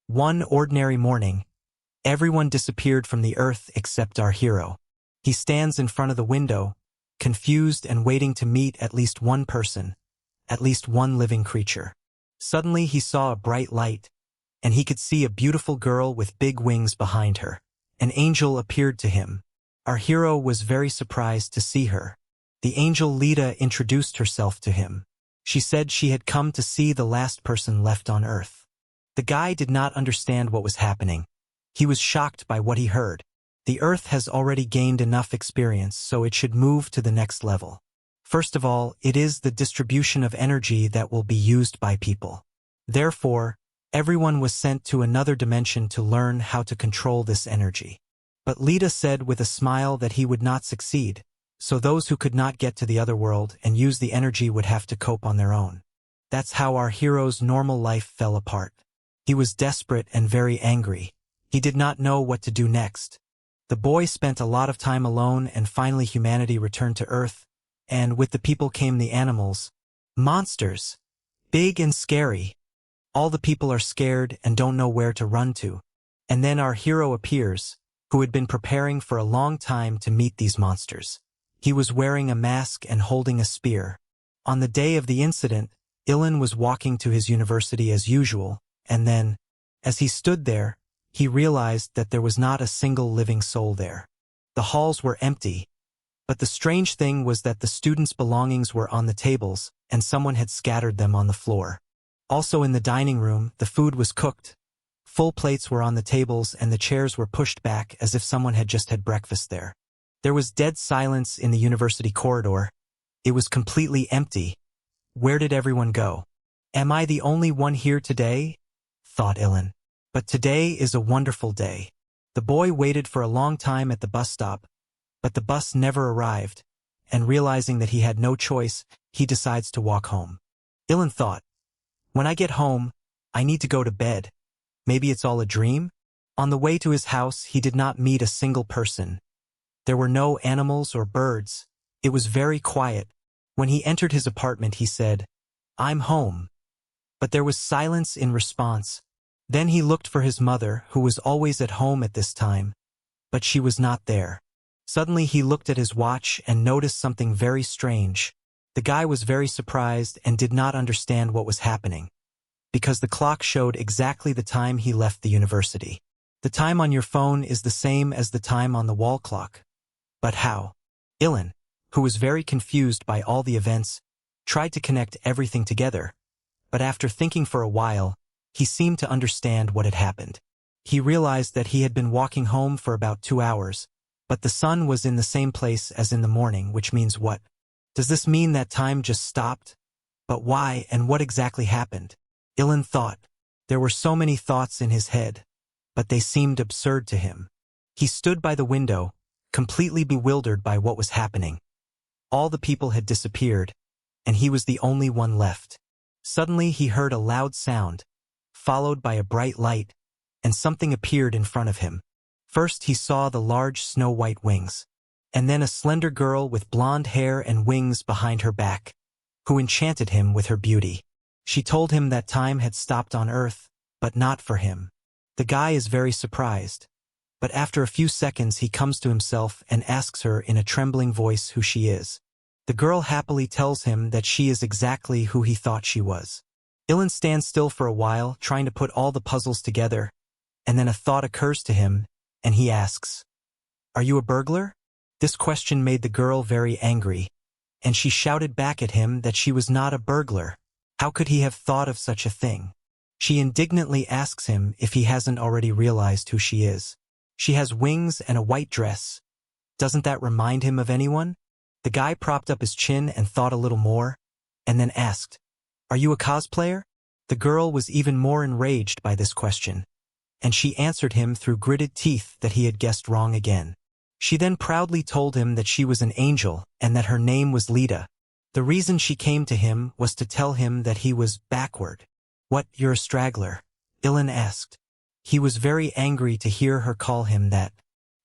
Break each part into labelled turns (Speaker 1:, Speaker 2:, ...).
Speaker 1: One ordinary morning, everyone disappeared from the earth except our hero. He stands in front of the window, confused and waiting to meet at least one person, at least one living creature. Suddenly he saw a bright light, and he could see a beautiful girl with big wings behind her. An angel appeared to him. Our hero was very surprised to see her. The angel Lita introduced herself to him. She said she had come to see the last person left on earth. The guy did not understand what was happening. He was shocked by what he heard. The earth has already gained enough experience, so it should move to the next level. First of all, it is the distribution of energy that will be used by people. Therefore, everyone was sent to another dimension to learn how to control this energy. But Lita said with a smile that he would not succeed, so those who could not get to the other world and use the energy would have to cope on their own. That's how our hero's normal life fell apart. He was desperate and very angry. He did not know what to do next. The boy spent a lot of time alone, and finally humanity returned to Earth, and with the people came the animals. Monsters. Big and scary. All the people are scared and don't know where to run to. And then our hero appears, who had been preparing for a long time to meet these monsters. He was wearing a mask and holding a spear. On the day of the incident, Ilan was walking to his university as usual, and then, as he stood there, he realized that there was not a single living soul there. The halls were empty, but the strange thing was that the students' belongings were on the tables, and someone had scattered them on the floor. Also in the dining room, the food was cooked. Full plates were on the tables and the chairs were pushed back as if someone had just had breakfast there. There was dead silence in the university corridor. It was completely empty. Where did everyone go? Am I the only one here today? Thought Ilan. But today is a wonderful day. The boy waited for a long time at the bus stop, but the bus never arrived, and realizing that he had no choice, he decides to walk home. Ilan thought, when I get home, I need to go to bed. Maybe it's all a dream? On the way to his house, he did not meet a single person. There were no animals or birds. It was very quiet. When he entered his apartment, he said, "I'm home." But there was silence in response. Then he looked for his mother, who was always at home at this time, but she was not there. Suddenly he looked at his watch and noticed something very strange. The guy was very surprised and did not understand what was happening, because the clock showed exactly the time he left the university. The time on your phone is the same as the time on the wall clock. But how? Ilan, who was very confused by all the events, tried to connect everything together, but after thinking for a while, he seemed to understand what had happened. He realized that he had been walking home for about 2 hours, but the sun was in the same place as in the morning, which means what? Does this mean that time just stopped? But why and what exactly happened? Ilan thought. There were so many thoughts in his head, but they seemed absurd to him. He stood by the window, completely bewildered by what was happening. All the people had disappeared, and he was the only one left. Suddenly he heard a loud sound, followed by a bright light, and something appeared in front of him. First he saw the large snow-white wings, and then a slender girl with blonde hair and wings behind her back, who enchanted him with her beauty. She told him that time had stopped on Earth, but not for him. The guy is very surprised, but after a few seconds he comes to himself and asks her in a trembling voice who she is. The girl happily tells him that she is exactly who he thought she was. Ilan stands still for a while, trying to put all the puzzles together, and then a thought occurs to him, and he asks, "Are you a burglar?" This question made the girl very angry, and she shouted back at him that she was not a burglar. How could he have thought of such a thing? She indignantly asks him if he hasn't already realized who she is. She has wings and a white dress. Doesn't that remind him of anyone? The guy propped up his chin and thought a little more, and then asked, "Are you a cosplayer?" The girl was even more enraged by this question, and she answered him through gritted teeth that he had guessed wrong again. She then proudly told him that she was an angel and that her name was Lita. The reason she came to him was to tell him that he was backward. "What, you're a straggler?" Ilan asked. He was very angry to hear her call him that,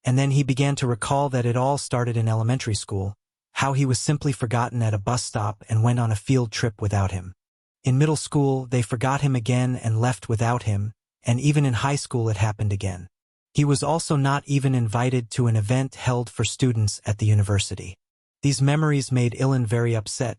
Speaker 1: and then he began to recall that it all started in elementary school, how he was simply forgotten at a bus stop and went on a field trip without him. In middle school, they forgot him again and left without him, and even in high school it happened again. He was also not even invited to an event held for students at the university. These memories made Ilan very upset.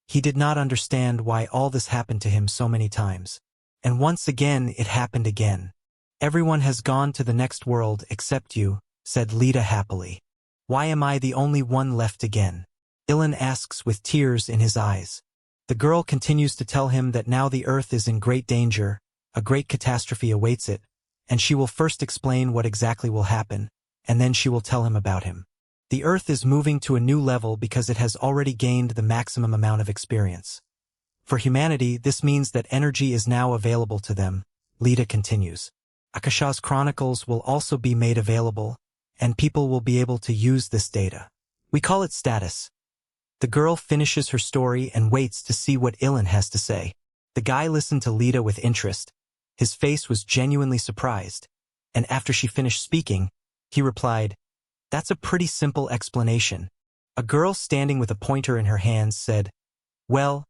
Speaker 1: He did not understand why all this happened to him so many times. And once again it happened again. "Everyone has gone to the next world except you," said Lita happily. "Why am I the only one left again?" Ilan asks with tears in his eyes. The girl continues to tell him that now the Earth is in great danger, a great catastrophe awaits it, and she will first explain what exactly will happen, and then she will tell him about him. The Earth is moving to a new level because it has already gained the maximum amount of experience. For humanity, this means that energy is now available to them, Lita continues. Akasha's chronicles will also be made available, and people will be able to use this data. We call it status. The girl finishes her story and waits to see what Ilan has to say. The guy listened to Lita with interest. His face was genuinely surprised, and after she finished speaking, he replied, "That's a pretty simple explanation." A girl standing with a pointer in her hands said, "Well,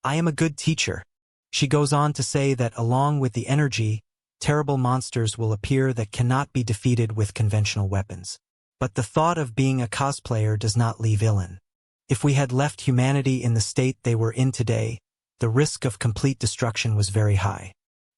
Speaker 1: I am a good teacher." She goes on to say that along with the energy, terrible monsters will appear that cannot be defeated with conventional weapons. But the thought of being a cosplayer does not leave Ilan. If we had left humanity in the state they were in today, the risk of complete destruction was very high.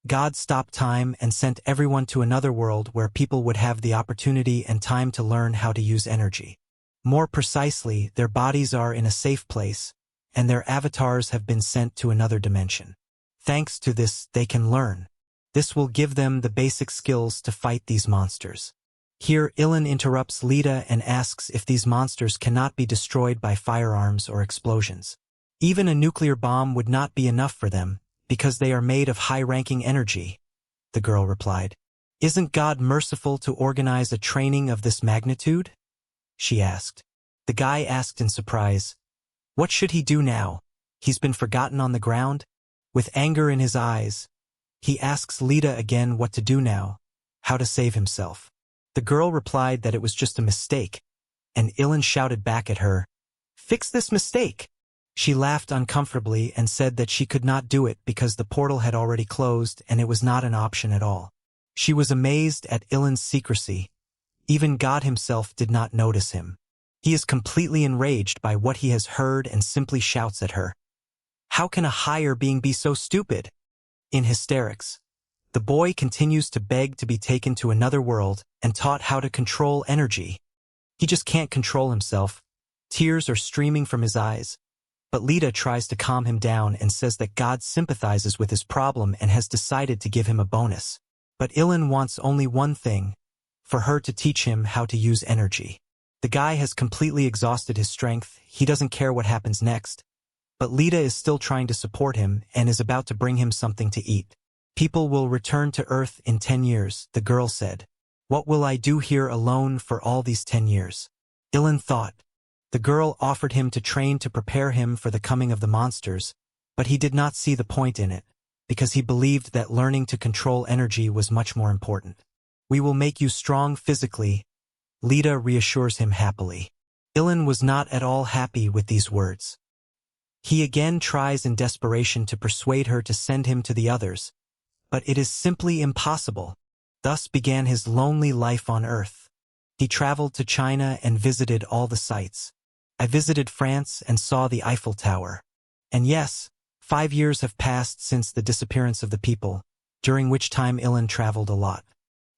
Speaker 1: God stopped time and sent everyone to another world where people would have the opportunity and time to learn how to use energy. More precisely, their bodies are in a safe place, and their avatars have been sent to another dimension. Thanks to this, they can learn. This will give them the basic skills to fight these monsters. Here, Ilan interrupts Lita and asks if these monsters cannot be destroyed by firearms or explosions. Even a nuclear bomb would not be enough for them, because they are made of high-ranking energy, the girl replied. "Isn't God merciful to organize a training of this magnitude?" she asked. The guy asked in surprise, "What should he do now? He's been forgotten on the ground?" With anger in his eyes, he asks Lita again what to do now, how to save himself. The girl replied that it was just a mistake, and Ilan shouted back at her, "Fix this mistake!" She laughed uncomfortably and said that she could not do it because the portal had already closed and it was not an option at all. She was amazed at Ilan's secrecy. Even God himself did not notice him. He is completely enraged by what he has heard and simply shouts at her. "How can a higher being be so stupid?" In hysterics, the boy continues to beg to be taken to another world and taught how to control energy. He just can't control himself. Tears are streaming from his eyes. But Lita tries to calm him down and says that God sympathizes with his problem and has decided to give him a bonus. But Ilan wants only one thing, for her to teach him how to use energy. The guy has completely exhausted his strength. He doesn't care what happens next. But Lita is still trying to support him and is about to bring him something to eat. "People will return to Earth in 10 years, the girl said. "What will I do here alone for all these 10 years? Ilan thought. The girl offered him to train to prepare him for the coming of the monsters, but he did not see the point in it, because he believed that learning to control energy was much more important. "We will make you strong physically," Lita reassures him happily. Ilan was not at all happy with these words. He again tries in desperation to persuade her to send him to the others, but it is simply impossible. Thus began his lonely life on Earth. He traveled to China and visited all the sites. I visited France and saw the Eiffel Tower. And yes, 5 years have passed since the disappearance of the people, during which time Ilan traveled a lot.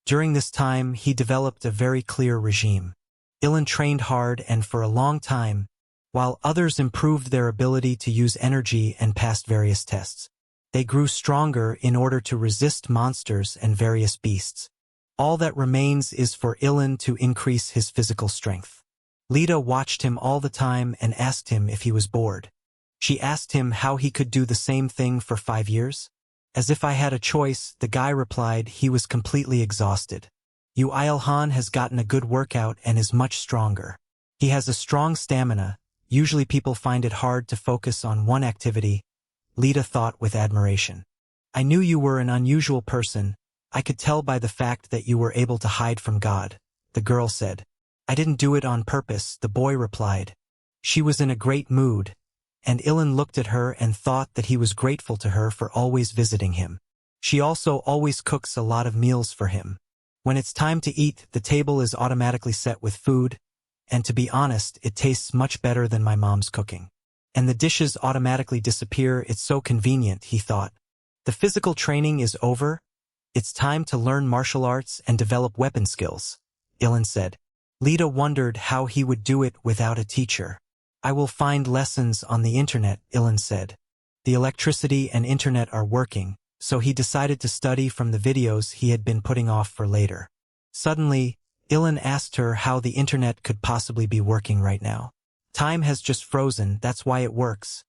Speaker 1: During this time, he developed a very clear regime. Ilan trained hard and for a long time, while others improved their ability to use energy and passed various tests. They grew stronger in order to resist monsters and various beasts. All that remains is for Ilan to increase his physical strength. Lita watched him all the time and asked him if he was bored. She asked him how he could do the same thing for 5 years. "As if I had a choice," the guy replied. He was completely exhausted. "Ilhan has gotten a good workout and is much stronger. He has a strong stamina. Usually people find it hard to focus on one activity," Lita thought with admiration. "I knew you were an unusual person. I could tell by the fact that you were able to hide from God," the girl said. "I didn't do it on purpose," the boy replied. She was in a great mood, and Ilan looked at her and thought that he was grateful to her for always visiting him. She also always cooks a lot of meals for him. When it's time to eat, the table is automatically set with food, and to be honest, it tastes much better than my mom's cooking. And the dishes automatically disappear. It's so convenient, he thought. The physical training is over. It's time to learn martial arts and develop weapon skills, Ilan said. Lita wondered how he would do it without a teacher. I will find lessons on the internet, Ilan said. The electricity and internet are working, so he decided to study from the videos he had been putting off for later. Suddenly, Ilan asked her how the internet could possibly be working right now. Time has just frozen, that's why it works,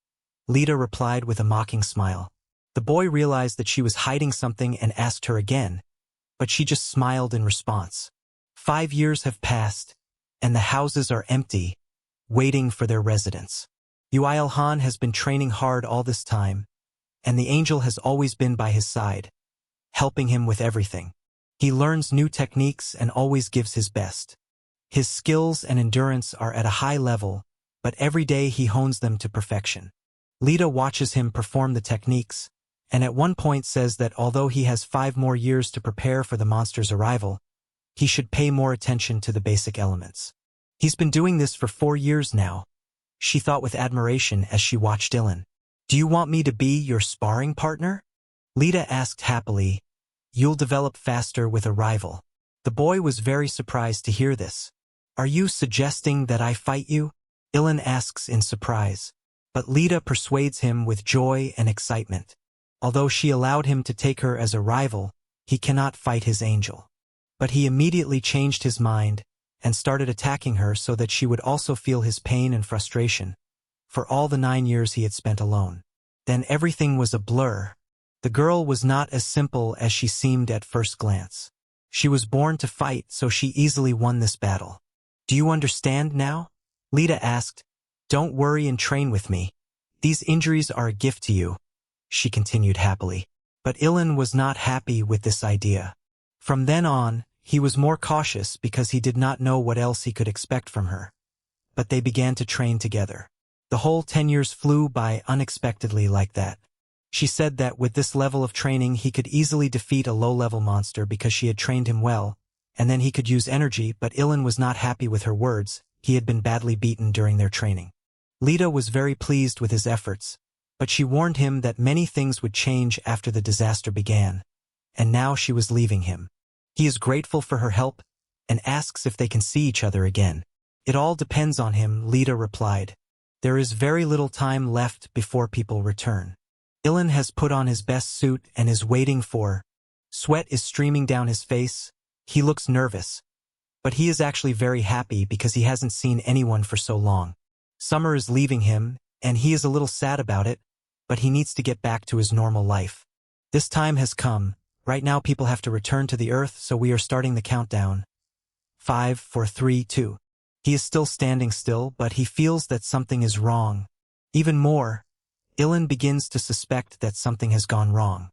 Speaker 1: Lita replied with a mocking smile. The boy realized that she was hiding something and asked her again, but she just smiled in response. 5 years have passed, and the houses are empty, waiting for their residents. Yuilhan has been training hard all this time, and the angel has always been by his side, helping him with everything. He learns new techniques and always gives his best. His skills and endurance are at a high level, but every day he hones them to perfection. Lita watches him perform the techniques, and at one point says that although he has 5 more years to prepare for the monster's arrival, he should pay more attention to the basic elements. He's been doing this for 4 years now, she thought with admiration as she watched Ilan. Do you want me to be your sparring partner? Lita asked happily. You'll develop faster with a rival. The boy was very surprised to hear this. Are you suggesting that I fight you? Ilan asks in surprise. But Lita persuades him with joy and excitement. Although she allowed him to take her as a rival, he cannot fight his angel. But he immediately changed his mind and started attacking her so that she would also feel his pain and frustration for all the 9 years he had spent alone. Then everything was a blur. The girl was not as simple as she seemed at first glance. She was born to fight, so she easily won this battle. Do you understand now? Lita asked. Don't worry and train with me. These injuries are a gift to you, she continued happily. But Ilan was not happy with this idea. From then on, he was more cautious because he did not know what else he could expect from her. But they began to train together. The whole 10 years flew by unexpectedly like that. She said that with this level of training he could easily defeat a low-level monster because she had trained him well, and then he could use energy, but Ilan was not happy with her words. He had been badly beaten during their training. Lita was very pleased with his efforts, but she warned him that many things would change after the disaster began, and now she was leaving him. He is grateful for her help and asks if they can see each other again. It all depends on him, Lita replied. There is very little time left before people return. Ilan has put on his best suit and is waiting for. Sweat is streaming down his face. He looks nervous. But he is actually very happy because he hasn't seen anyone for so long. Summer is leaving him, and he is a little sad about it, but he needs to get back to his normal life. This time has come. Right now people have to return to the earth, so we are starting the countdown. 5, 4, 3, 2. He is still standing still, but he feels that something is wrong. Even more, Ilan begins to suspect that something has gone wrong.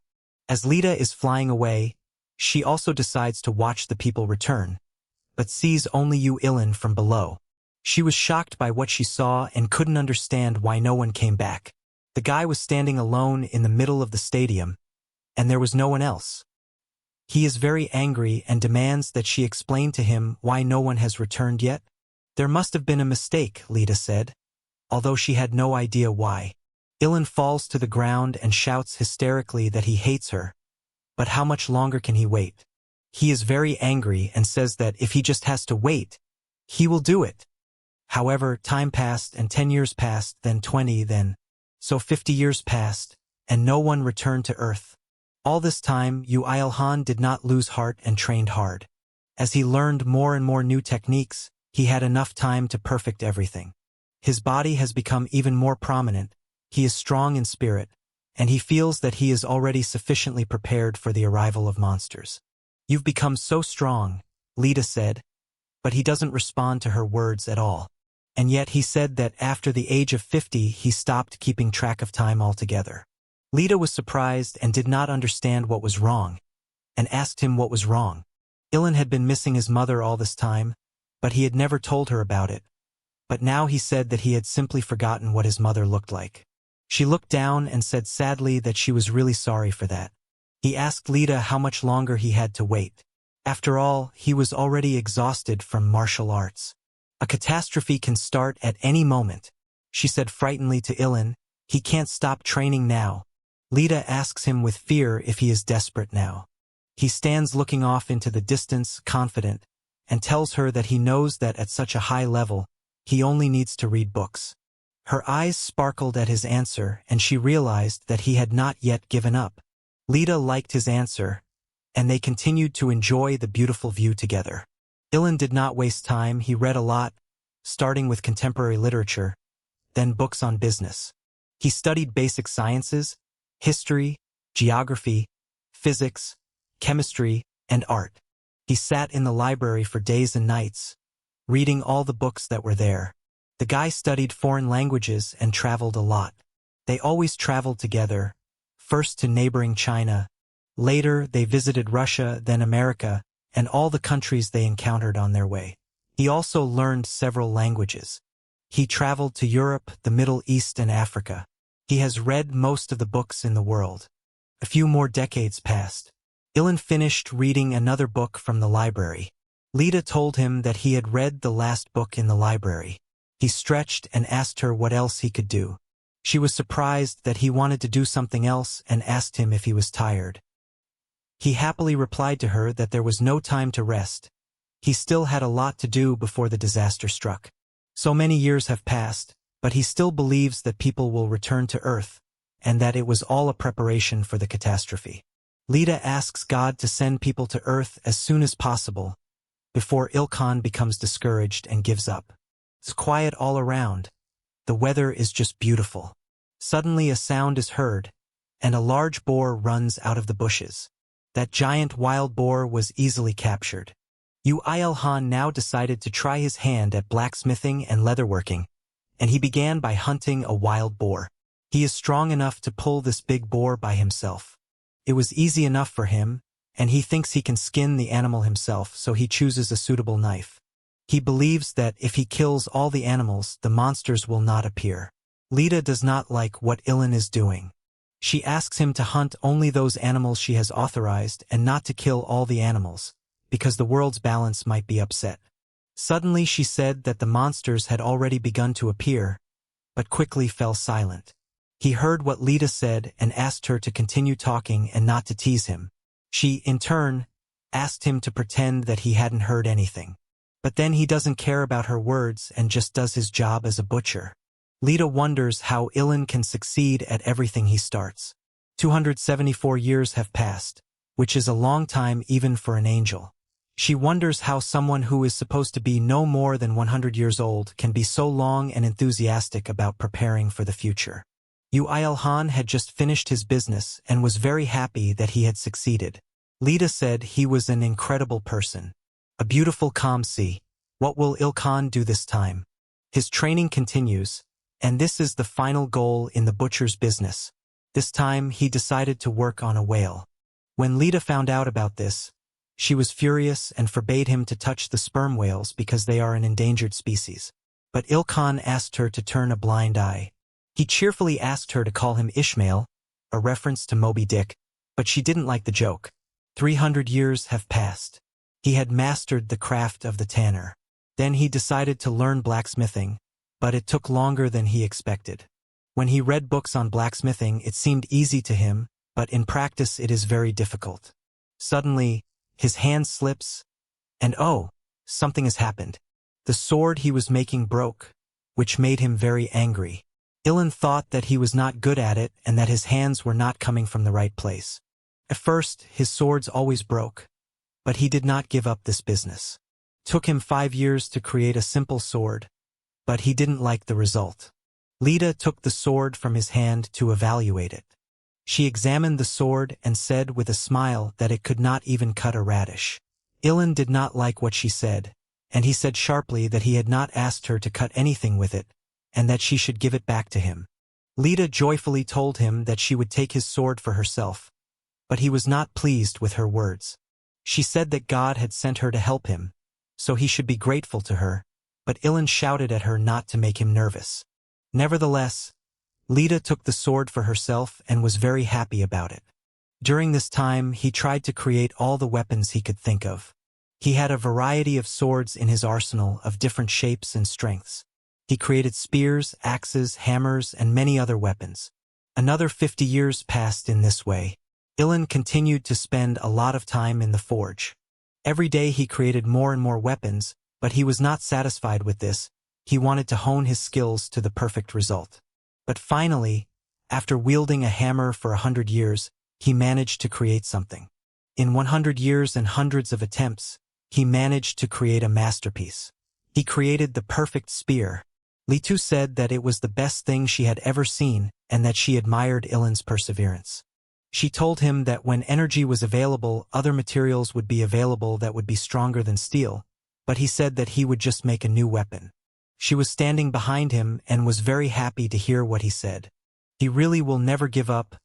Speaker 1: As Lita is flying away, she also decides to watch the people return, but sees only Ilan from below. She was shocked by what she saw and couldn't understand why no one came back. The guy was standing alone in the middle of the stadium, and there was no one else. He is very angry and demands that she explain to him why no one has returned yet. There must have been a mistake, Lita said, although she had no idea why. Ilan falls to the ground and shouts hysterically that he hates her. But how much longer can he wait? He is very angry and says that if he just has to wait, he will do it. However, time passed and 10 years passed, then 20, so 50 years passed, and no one returned to Earth. All this time, Yuilhan did not lose heart and trained hard. As he learned more and more new techniques, he had enough time to perfect everything. His body has become even more prominent, he is strong in spirit, and he feels that he is already sufficiently prepared for the arrival of monsters. You've become so strong, Lita said, but he doesn't respond to her words at all. And yet he said that after the age of 50 he stopped keeping track of time altogether. Lita was surprised and did not understand what was wrong, and asked him what was wrong. Ilan had been missing his mother all this time, but he had never told her about it. But now he said that he had simply forgotten what his mother looked like. She looked down and said sadly that she was really sorry for that. He asked Lita how much longer he had to wait. After all, he was already exhausted from martial arts. A catastrophe can start at any moment, she said frighteningly to Ilan. He can't stop training now. Lita asks him with fear if he is desperate now. He stands looking off into the distance, confident, and tells her that he knows that at such a high level, he only needs to read books. Her eyes sparkled at his answer, and she realized that he had not yet given up. Lita liked his answer, and they continued to enjoy the beautiful view together. Ilan did not waste time. He read a lot, starting with contemporary literature, then books on business. He studied basic sciences, history, geography, physics, chemistry, and art. He sat in the library for days and nights, reading all the books that were there. The guy studied foreign languages and traveled a lot. They always traveled together, first to neighboring China. Later, they visited Russia, then America, and all the countries they encountered on their way. He also learned several languages. He traveled to Europe, the Middle East, and Africa. He has read most of the books in the world. A few more decades passed. Ilan finished reading another book from the library. Lita told him that he had read the last book in the library. He stretched and asked her what else he could do. She was surprised that he wanted to do something else and asked him if he was tired. He happily replied to her that there was no time to rest. He still had a lot to do before the disaster struck. So many years have passed, but he still believes that people will return to Earth, and that it was all a preparation for the catastrophe. Lita asks God to send people to Earth as soon as possible, before Ilkhan becomes discouraged and gives up. It's quiet all around. The weather is just beautiful. Suddenly a sound is heard, and a large boar runs out of the bushes. That giant wild boar was easily captured. Ilhan now decided to try his hand at blacksmithing and leatherworking, and he began by hunting a wild boar. He is strong enough to pull this big boar by himself. It was easy enough for him, and he thinks he can skin the animal himself, so he chooses a suitable knife. He believes that if he kills all the animals, the monsters will not appear. Lita does not like what Ilan is doing. She asks him to hunt only those animals she has authorized and not to kill all the animals, because the world's balance might be upset. Suddenly she said that the monsters had already begun to appear, but quickly fell silent. He heard what Lita said and asked her to continue talking and not to tease him. She, in turn, asked him to pretend that he hadn't heard anything. But then he doesn't care about her words and just does his job as a butcher. Lita wonders how Ilan can succeed at everything he starts. 274 years have passed, which is a long time even for an angel. She wonders how someone who is supposed to be no more than 100 years old can be so long and enthusiastic about preparing for the future. Ilhan had just finished his business and was very happy that he had succeeded. Lita said he was an incredible person. A beautiful calm sea. What will Ilkhan do this time? His training continues, and this is the final goal in the butcher's business. This time he decided to work on a whale. When Lita found out about this, she was furious and forbade him to touch the sperm whales because they are an endangered species. But Ilkhan asked her to turn a blind eye. He cheerfully asked her to call him Ishmael, a reference to Moby Dick, but she didn't like the joke. 300 years have passed. He had mastered the craft of the tanner. Then he decided to learn blacksmithing, but it took longer than he expected. When he read books on blacksmithing, it seemed easy to him, but in practice it is very difficult. Suddenly, his hand slips, and oh, something has happened. The sword he was making broke, which made him very angry. Ilan thought that he was not good at it and that his hands were not coming from the right place. At first, his swords always broke, but he did not give up this business. It took him 5 years to create a simple sword, but he didn't like the result. Lita took the sword from his hand to evaluate it. She examined the sword and said with a smile that it could not even cut a radish. Ilan did not like what she said, and he said sharply that he had not asked her to cut anything with it, and that she should give it back to him. Lita joyfully told him that she would take his sword for herself, but he was not pleased with her words. She said that God had sent her to help him, so he should be grateful to her, but Ilan shouted at her not to make him nervous. Nevertheless, Lita took the sword for herself and was very happy about it. During this time, he tried to create all the weapons he could think of. He had a variety of swords in his arsenal of different shapes and strengths. He created spears, axes, hammers, and many other weapons. Another 50 years passed in this way. Ilan continued to spend a lot of time in the forge. Every day he created more and more weapons, but he was not satisfied with this. He wanted to hone his skills to the perfect result. But finally, after wielding a hammer for 100 years, he managed to create something. In 100 years and hundreds of attempts, he managed to create a masterpiece. He created the perfect spear. Litu said that it was the best thing she had ever seen and that she admired Ilan's perseverance. She told him that when energy was available, other materials would be available that would be stronger than steel, but he said that he would just make a new weapon. She was standing behind him and was very happy to hear what he said. He really will never give up,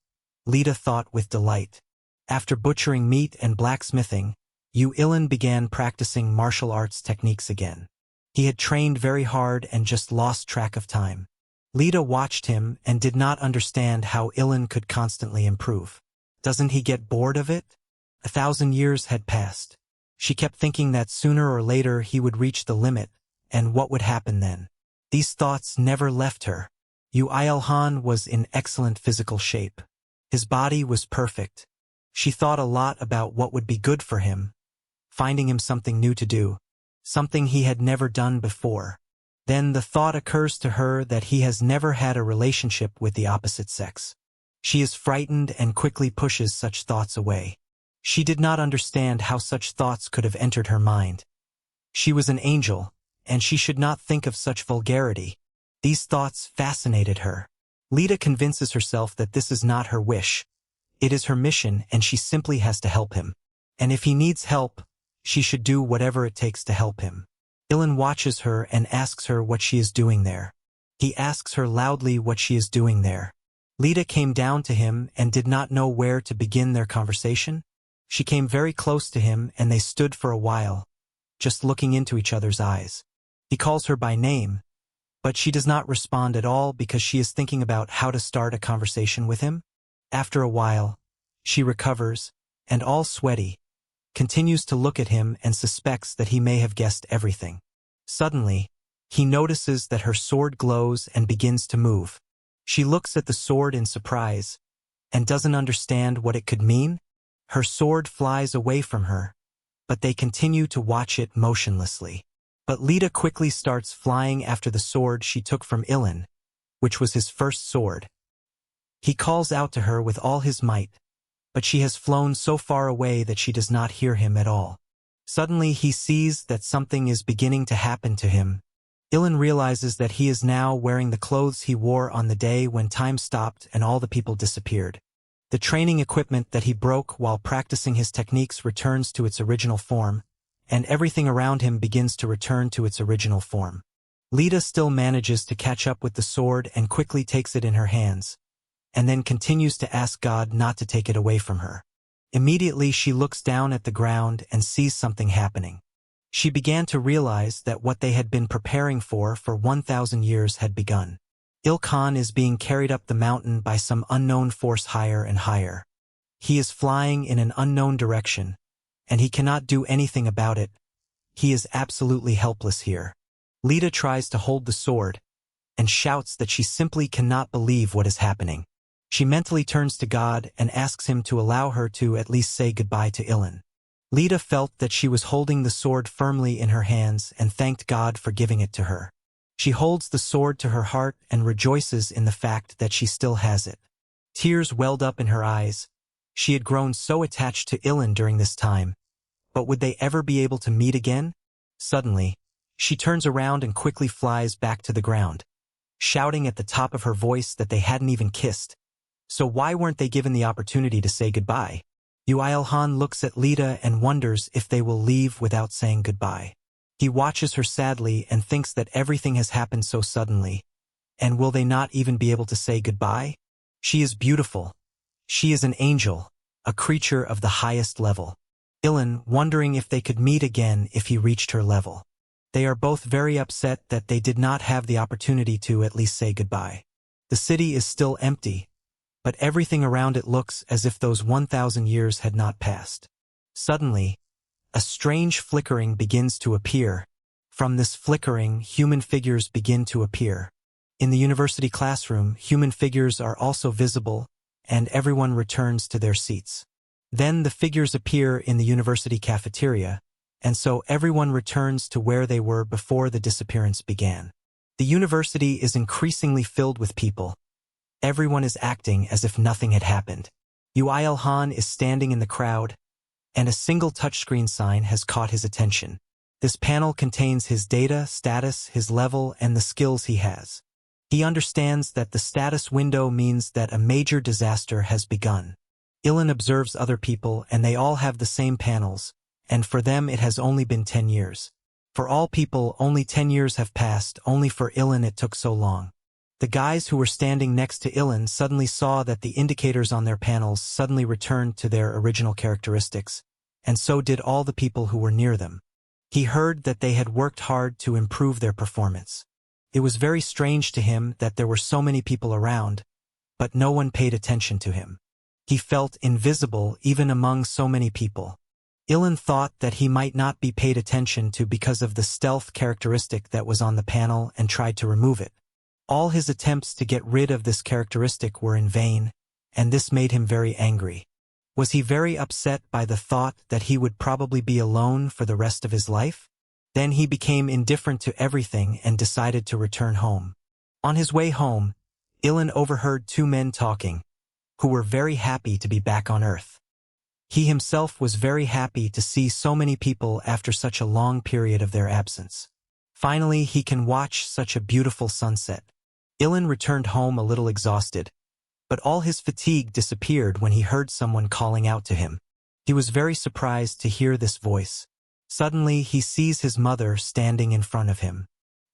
Speaker 1: Lita thought with delight. After butchering meat and blacksmithing, Ilan began practicing martial arts techniques again. He had trained very hard and just lost track of time. Lita watched him and did not understand how Ilan could constantly improve. Doesn't he get bored of it? 1,000 years had passed. She kept thinking that sooner or later he would reach the limit, and what would happen then? These thoughts never left her. Yuilhan was in excellent physical shape. His body was perfect. She thought a lot about what would be good for him, finding him something new to do, something he had never done before. Then the thought occurs to her that he has never had a relationship with the opposite sex. She is frightened and quickly pushes such thoughts away. She did not understand how such thoughts could have entered her mind. She was an angel, and she should not think of such vulgarity. These thoughts fascinated her. Lita convinces herself that this is not her wish. It is her mission, and she simply has to help him. And if he needs help, she should do whatever it takes to help him. Ilan watches her and asks her what she is doing there. He asks her loudly what she is doing there. Lita came down to him and did not know where to begin their conversation. She came very close to him and they stood for a while, just looking into each other's eyes. He calls her by name, but she does not respond at all because she is thinking about how to start a conversation with him. After a while, she recovers, and all sweaty, continues to look at him and suspects that he may have guessed everything. Suddenly, he notices that her sword glows and begins to move. She looks at the sword in surprise and doesn't understand what it could mean. Her sword flies away from her, but they continue to watch it motionlessly. But Lita quickly starts flying after the sword she took from Ilan, which was his first sword. He calls out to her with all his might, but she has flown so far away that she does not hear him at all. Suddenly he sees that something is beginning to happen to him. Ilan realizes that he is now wearing the clothes he wore on the day when time stopped and all the people disappeared. The training equipment that he broke while practicing his techniques returns to its original form, and everything around him begins to return to its original form. Lita still manages to catch up with the sword and quickly takes it in her hands, and then continues to ask God not to take it away from her. Immediately she looks down at the ground and sees something happening. She began to realize that what they had been preparing for 1,000 years had begun. Ilkhan is being carried up the mountain by some unknown force higher and higher. He is flying in an unknown direction, and he cannot do anything about it. He is absolutely helpless here. Lita tries to hold the sword, and shouts that she simply cannot believe what is happening. She mentally turns to God and asks him to allow her to at least say goodbye to Ilan. Lita felt that she was holding the sword firmly in her hands and thanked God for giving it to her. She holds the sword to her heart and rejoices in the fact that she still has it. Tears welled up in her eyes. She had grown so attached to Ilan during this time, but would they ever be able to meet again? Suddenly, she turns around and quickly flies back to the ground, shouting at the top of her voice that they hadn't even kissed. So why weren't they given the opportunity to say goodbye? Yuilhan looks at Lita and wonders if they will leave without saying goodbye. He watches her sadly and thinks that everything has happened so suddenly. And will they not even be able to say goodbye? She is beautiful. She is an angel, a creature of the highest level. Ilan, wondering if they could meet again if he reached her level. They are both very upset that they did not have the opportunity to at least say goodbye. The city is still empty, but everything around it looks as if those 1,000 years had not passed. Suddenly, a strange flickering begins to appear. From this flickering, human figures begin to appear. In the university classroom, human figures are also visible, and everyone returns to their seats. Then the figures appear in the university cafeteria, and so everyone returns to where they were before the disappearance began. The university is increasingly filled with people. Everyone is acting as if nothing had happened. Yuil Han is standing in the crowd, and a single touchscreen sign has caught his attention. This panel contains his data, status, his level, and the skills he has. He understands that the status window means that a major disaster has begun. Ilan observes other people, and they all have the same panels, and for them it has only been 10 years. For all people, only 10 years have passed, only for Ilan it took so long. The guys who were standing next to Ilan suddenly saw that the indicators on their panels suddenly returned to their original characteristics, and so did all the people who were near them. He heard that they had worked hard to improve their performance. It was very strange to him that there were so many people around, but no one paid attention to him. He felt invisible even among so many people. Ilan thought that he might not be paid attention to because of the stealth characteristic that was on the panel and tried to remove it. All his attempts to get rid of this characteristic were in vain, and this made him very angry. Was he very upset by the thought that he would probably be alone for the rest of his life? Then he became indifferent to everything and decided to return home. On his way home, Ilan overheard two men talking, who were very happy to be back on Earth. He himself was very happy to see so many people after such a long period of their absence. Finally, he can watch such a beautiful sunset. Ilan returned home a little exhausted, but all his fatigue disappeared when he heard someone calling out to him. He was very surprised to hear this voice. Suddenly, he sees his mother standing in front of him.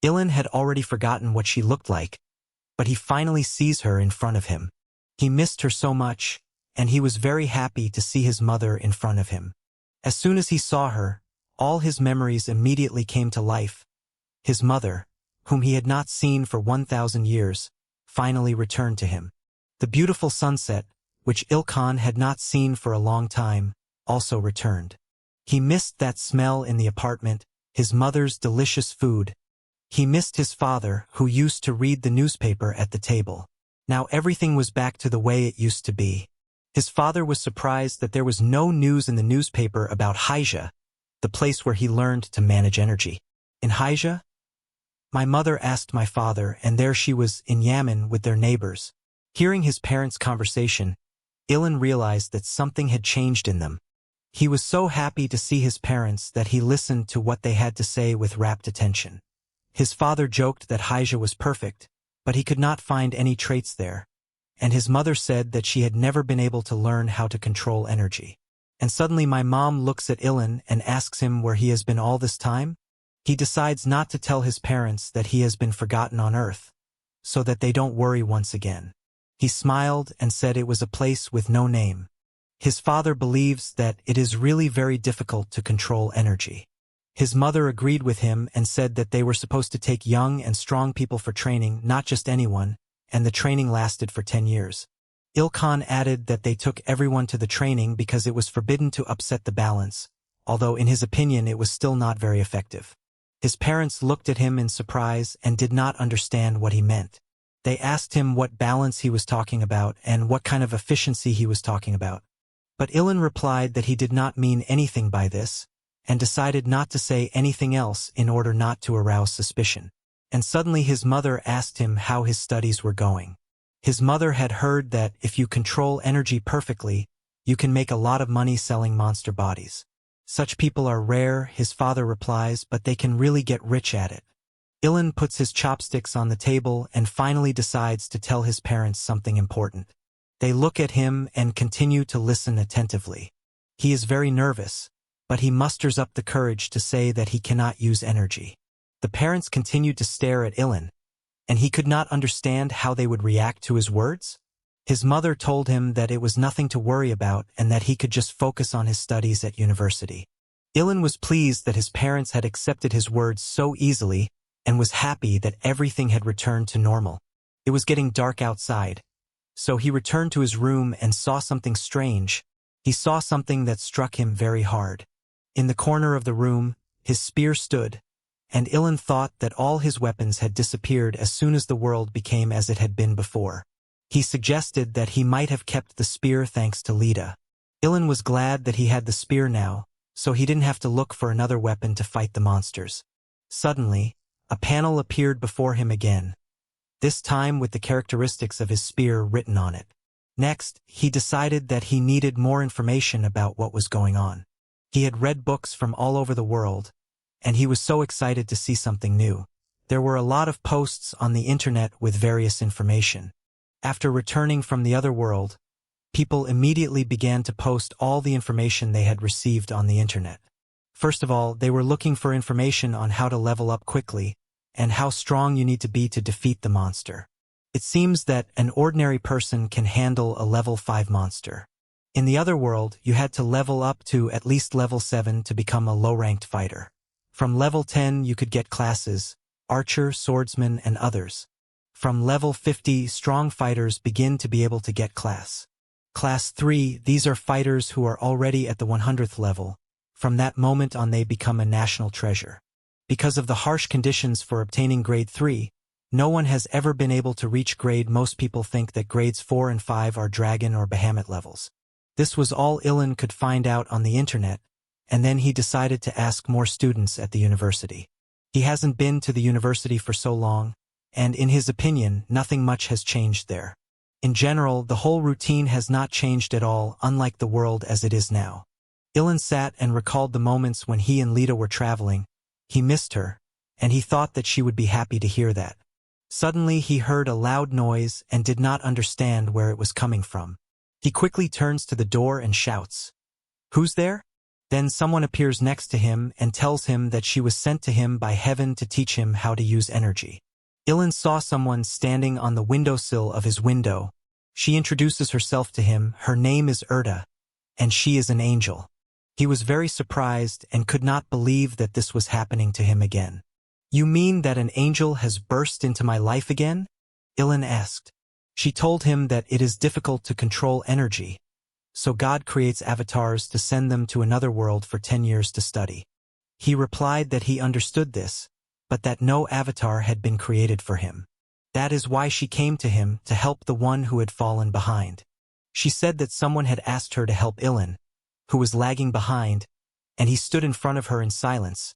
Speaker 1: Ilan had already forgotten what she looked like, but he finally sees her in front of him. He missed her so much, and he was very happy to see his mother in front of him. As soon as he saw her, all his memories immediately came to life. His mother, whom he had not seen for 1,000 years, finally returned to him. The beautiful sunset, which Ilkhan had not seen for a long time, also returned. He missed that smell in the apartment, his mother's delicious food. He missed his father, who used to read the newspaper at the table. Now everything was back to the way it used to be. His father was surprised that there was no news in the newspaper about Haija, the place where he learned to manage energy. In Haija? My mother asked my father, and there she was in Yemen with their neighbors. Hearing his parents' conversation, Ilan realized that something had changed in them. He was so happy to see his parents that he listened to what they had to say with rapt attention. His father joked that Haija was perfect, but he could not find any traits there, and his mother said that she had never been able to learn how to control energy. And suddenly my mom looks at Ilan and asks him where he has been all this time. He decides not to tell his parents that he has been forgotten on Earth, so that they don't worry once again. He smiled and said it was a place with no name. His father believes that it is really very difficult to control energy. His mother agreed with him and said that they were supposed to take young and strong people for training, not just anyone, and the training lasted for 10 years. Ilkhan added that they took everyone to the training because it was forbidden to upset the balance, although in his opinion it was still not very effective. His parents looked at him in surprise and did not understand what he meant. They asked him what balance he was talking about and what kind of efficiency he was talking about. But Ilan replied that he did not mean anything by this, and decided not to say anything else in order not to arouse suspicion. And suddenly his mother asked him how his studies were going. His mother had heard that if you control energy perfectly, you can make a lot of money selling monster bodies. Such people are rare, his father replies, but they can really get rich at it. Ilan puts his chopsticks on the table and finally decides to tell his parents something important. They look at him and continue to listen attentively. He is very nervous, but he musters up the courage to say that he cannot use energy. The parents continued to stare at Ilan, and he could not understand how they would react to his words. His mother told him that it was nothing to worry about and that he could just focus on his studies at university. Ilan was pleased that his parents had accepted his words so easily and was happy that everything had returned to normal. It was getting dark outside, So he returned to his room and saw something strange. He saw something that struck him very hard. In the corner of the room, his spear stood, and Ilan thought that all his weapons had disappeared as soon as the world became as it had been before. He suggested that he might have kept the spear thanks to Lita. Ilan was glad that he had the spear now, so he didn't have to look for another weapon to fight the monsters. Suddenly, a panel appeared before him again, this time with the characteristics of his spear written on it. Next, he decided that he needed more information about what was going on. He had read books from all over the world, and he was so excited to see something new. There were a lot of posts on the internet with various information. After returning from the other world, people immediately began to post all the information they had received on the internet. First of all, they were looking for information on how to level up quickly, and how strong you need to be to defeat the monster. It seems that an ordinary person can handle a level 5 monster. In the other world, you had to level up to at least level 7 to become a low-ranked fighter. From level 10 you could get classes, archer, swordsman, and others. From level 50, strong fighters begin to be able to get class. Class 3, these are fighters who are already at the 100th level. From that moment on they become a national treasure. Because of the harsh conditions for obtaining grade 3, no one has ever been able to reach grade. Most people think that grades 4 and 5 are dragon or behemoth levels. This was all Ilan could find out on the internet, and then he decided to ask more students at the university. He hasn't been to the university for so long, and in his opinion, nothing much has changed there. In general, the whole routine has not changed at all, unlike the world as it is now. Ilan sat and recalled the moments when he and Lita were traveling. He missed her, and he thought that she would be happy to hear that. Suddenly he heard a loud noise and did not understand where it was coming from. He quickly turns to the door and shouts, "Who's there?" Then someone appears next to him and tells him that she was sent to him by heaven to teach him how to use energy. Ilan saw someone standing on the windowsill of his window. She introduces herself to him. Her name is Erda, and she is an angel. He was very surprised and could not believe that this was happening to him again. "You mean that an angel has burst into my life again?" Ilan asked. She told him that it is difficult to control energy, so God creates avatars to send them to another world for 10 years to study. He replied that he understood this, but that no avatar had been created for him. That is why she came to him, to help the one who had fallen behind. She said that someone had asked her to help Ilan, who was lagging behind, and he stood in front of her in silence,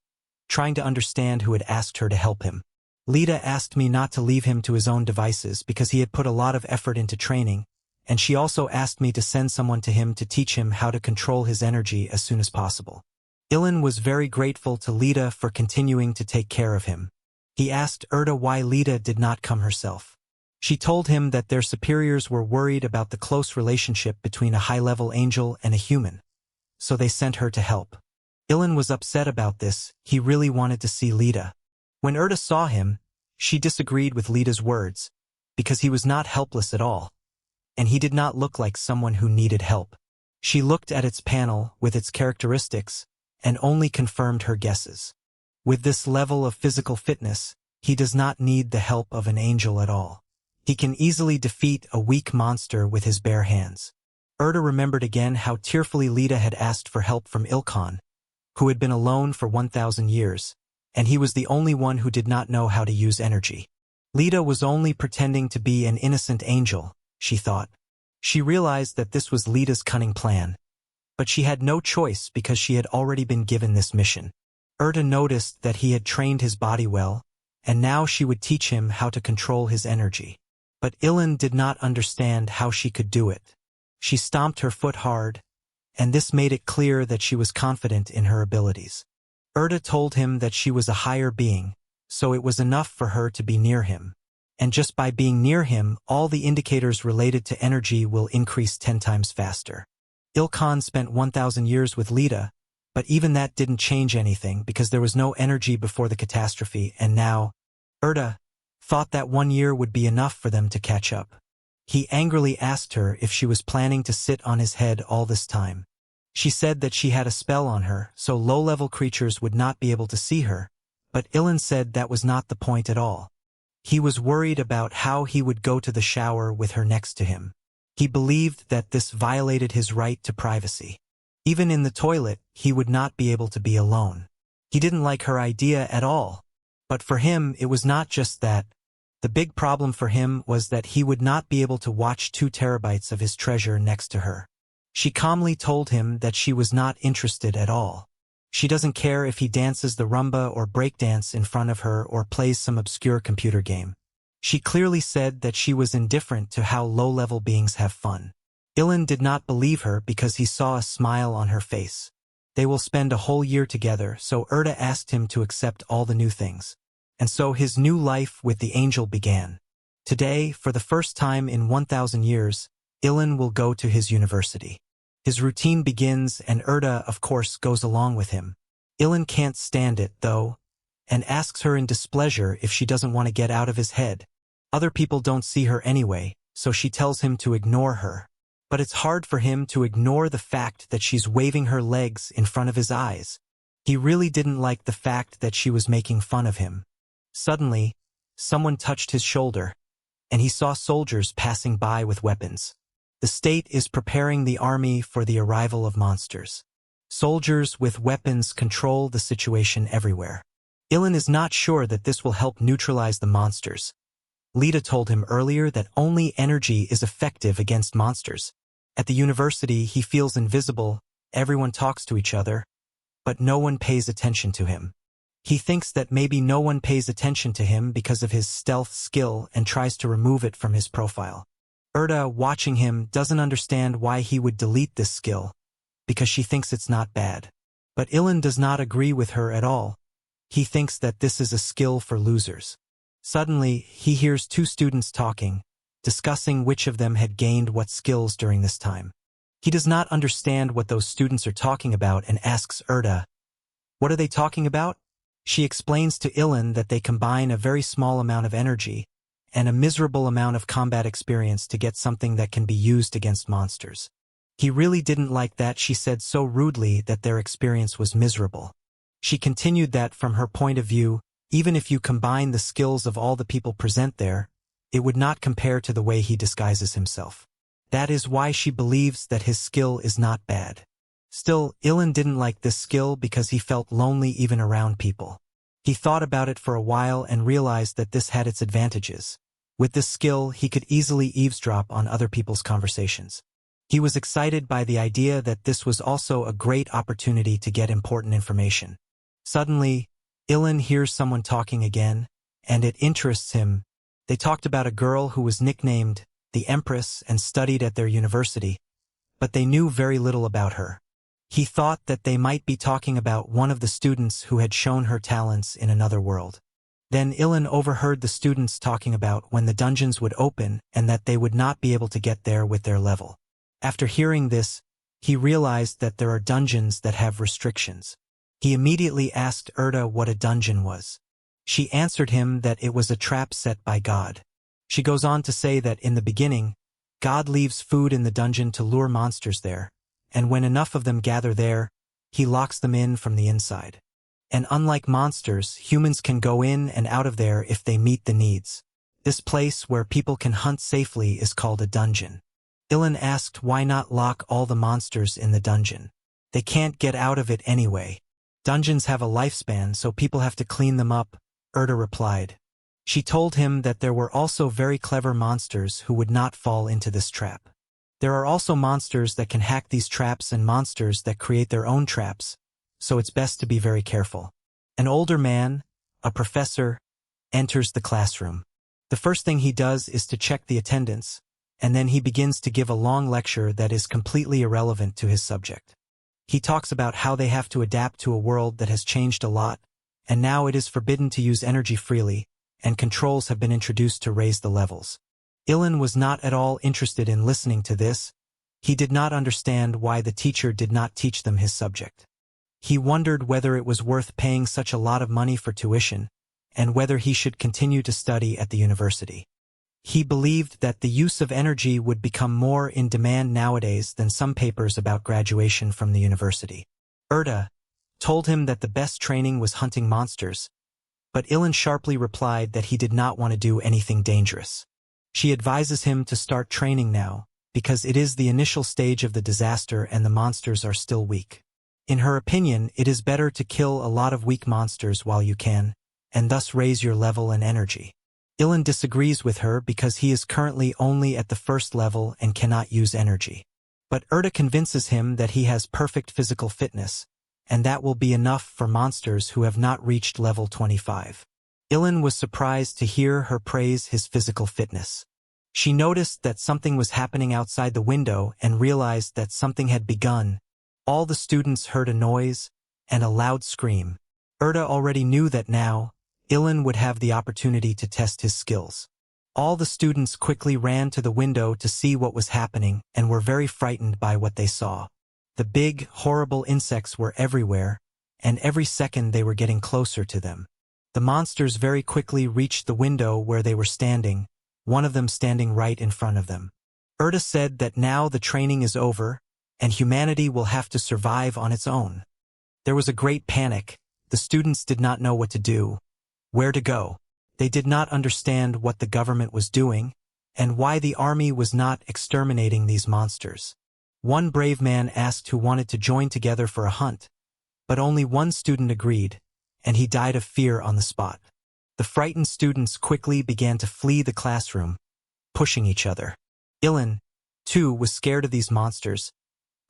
Speaker 1: trying to understand who had asked her to help him. Lita asked me not to leave him to his own devices because he had put a lot of effort into training, and she also asked me to send someone to him to teach him how to control his energy as soon as possible. Ilan was very grateful to Lita for continuing to take care of him. He asked Erda why Lita did not come herself. She told him that their superiors were worried about the close relationship between a high-level angel and a human, so they sent her to help. Ilan was upset about this. He really wanted to see Lita. When Erda saw him, she disagreed with Lita's words, because he was not helpless at all, and he did not look like someone who needed help. She looked at its panel with its characteristics and only confirmed her guesses. With this level of physical fitness, he does not need the help of an angel at all. He can easily defeat a weak monster with his bare hands. Erda remembered again how tearfully Lita had asked for help from Ilkhan, who had been alone for 1,000 years, and he was the only one who did not know how to use energy. Lita was only pretending to be an innocent angel, she thought. She realized that this was Lita's cunning plan, but she had no choice because she had already been given this mission. Erda noticed that he had trained his body well, and now she would teach him how to control his energy. But Ilan did not understand how she could do it. She stomped her foot hard, and this made it clear that she was confident in her abilities. Erda told him that she was a higher being, so it was enough for her to be near him. And just by being near him, all the indicators related to energy will increase 10 times faster. Ilkhan spent 1,000 years with Lita, but even that didn't change anything because there was no energy before the catastrophe, and now, Erda thought that 1 year would be enough for them to catch up. He angrily asked her if she was planning to sit on his head all this time. She said that she had a spell on her, so low-level creatures would not be able to see her, but Ilan said that was not the point at all. He was worried about how he would go to the shower with her next to him. He believed that this violated his right to privacy. Even in the toilet, he would not be able to be alone. He didn't like her idea at all. But for him, it was not just that. The big problem for him was that he would not be able to watch 2 terabytes of his treasure next to her. She calmly told him that she was not interested at all. She doesn't care if he dances the rumba or breakdance in front of her or plays some obscure computer game. She clearly said that she was indifferent to how low-level beings have fun. Ilan did not believe her because he saw a smile on her face. They will spend a whole year together, so Erda asked him to accept all the new things. And so his new life with the angel began. Today, for the first time in 1,000 years, Ilan will go to his university. His routine begins and Erda, of course, goes along with him. Ilan can't stand it, though, and asks her in displeasure if she doesn't want to get out of his head. Other people don't see her anyway, so she tells him to ignore her. But it's hard for him to ignore the fact that she's waving her legs in front of his eyes. He really didn't like the fact that she was making fun of him. Suddenly, someone touched his shoulder, and he saw soldiers passing by with weapons. The state is preparing the army for the arrival of monsters. Soldiers with weapons control the situation everywhere. Ilan is not sure that this will help neutralize the monsters. Lita told him earlier that only energy is effective against monsters. At the university, he feels invisible, everyone talks to each other, but no one pays attention to him. He thinks that maybe no one pays attention to him because of his stealth skill and tries to remove it from his profile. Erda, watching him, doesn't understand why he would delete this skill, because she thinks it's not bad. But Ilan does not agree with her at all. He thinks that this is a skill for losers. Suddenly, he hears 2 students talking, discussing which of them had gained what skills during this time. He does not understand what those students are talking about and asks Erda, "What are they talking about?" She explains to Ilan that they combine a very small amount of energy and a miserable amount of combat experience to get something that can be used against monsters. He really didn't like that she said so rudely that their experience was miserable. She continued that from her point of view, even if you combine the skills of all the people present there, it would not compare to the way he disguises himself. That is why she believes that his skill is not bad. Still, Ilan didn't like this skill because he felt lonely even around people. He thought about it for a while and realized that this had its advantages. With this skill, he could easily eavesdrop on other people's conversations. He was excited by the idea that this was also a great opportunity to get important information. Suddenly, Ilan hears someone talking again, and it interests him. They talked about a girl who was nicknamed the Empress and studied at their university, but they knew very little about her. He thought that they might be talking about one of the students who had shown her talents in another world. Then Ilan overheard the students talking about when the dungeons would open and that they would not be able to get there with their level. After hearing this, he realized that there are dungeons that have restrictions. He immediately asked Erda what a dungeon was. She answered him that it was a trap set by God. She goes on to say that in the beginning, God leaves food in the dungeon to lure monsters there, and when enough of them gather there, he locks them in from the inside. And unlike monsters, humans can go in and out of there if they meet the needs. This place where people can hunt safely is called a dungeon. Ilan asked why not lock all the monsters in the dungeon. They can't get out of it anyway. Dungeons have a lifespan, so people have to clean them up, Erda replied. She told him that there were also very clever monsters who would not fall into this trap. There are also monsters that can hack these traps and monsters that create their own traps, so it's best to be very careful. An older man, a professor, enters the classroom. The first thing he does is to check the attendance, and then he begins to give a long lecture that is completely irrelevant to his subject. He talks about how they have to adapt to a world that has changed a lot, and now it is forbidden to use energy freely, and controls have been introduced to raise the levels. Ilan was not at all interested in listening to this. He did not understand why the teacher did not teach them his subject. He wondered whether it was worth paying such a lot of money for tuition, and whether he should continue to study at the university. He believed that the use of energy would become more in demand nowadays than some papers about graduation from the university. Erda told him that the best training was hunting monsters, But Ilan sharply replied that he did not want to do anything dangerous. She advises him to start training now, because it is the initial stage of the disaster and the monsters are still weak. In her opinion, it is better to kill a lot of weak monsters while you can, and thus raise your level and energy. Ilan disagrees with her because he is currently only at the first level and cannot use energy. But Erda convinces him that he has perfect physical fitness, and that will be enough for monsters who have not reached level 25. Ilan was surprised to hear her praise his physical fitness. She noticed that something was happening outside the window and realized that something had begun. All the students heard a noise and a loud scream. Erda already knew that now, Ilan would have the opportunity to test his skills. All the students quickly ran to the window to see what was happening and were very frightened by what they saw. The big, horrible insects were everywhere, and every second they were getting closer to them. The monsters very quickly reached the window where they were standing, one of them standing right in front of them. Erda said that now the training is over, and humanity will have to survive on its own. There was a great panic. The students did not know what to do, where to go. They did not understand what the government was doing, and why the army was not exterminating these monsters. One brave man asked who wanted to join together for a hunt, but only one student agreed, and he died of fear on the spot. The frightened students quickly began to flee the classroom, pushing each other. Ilan, too, was scared of these monsters,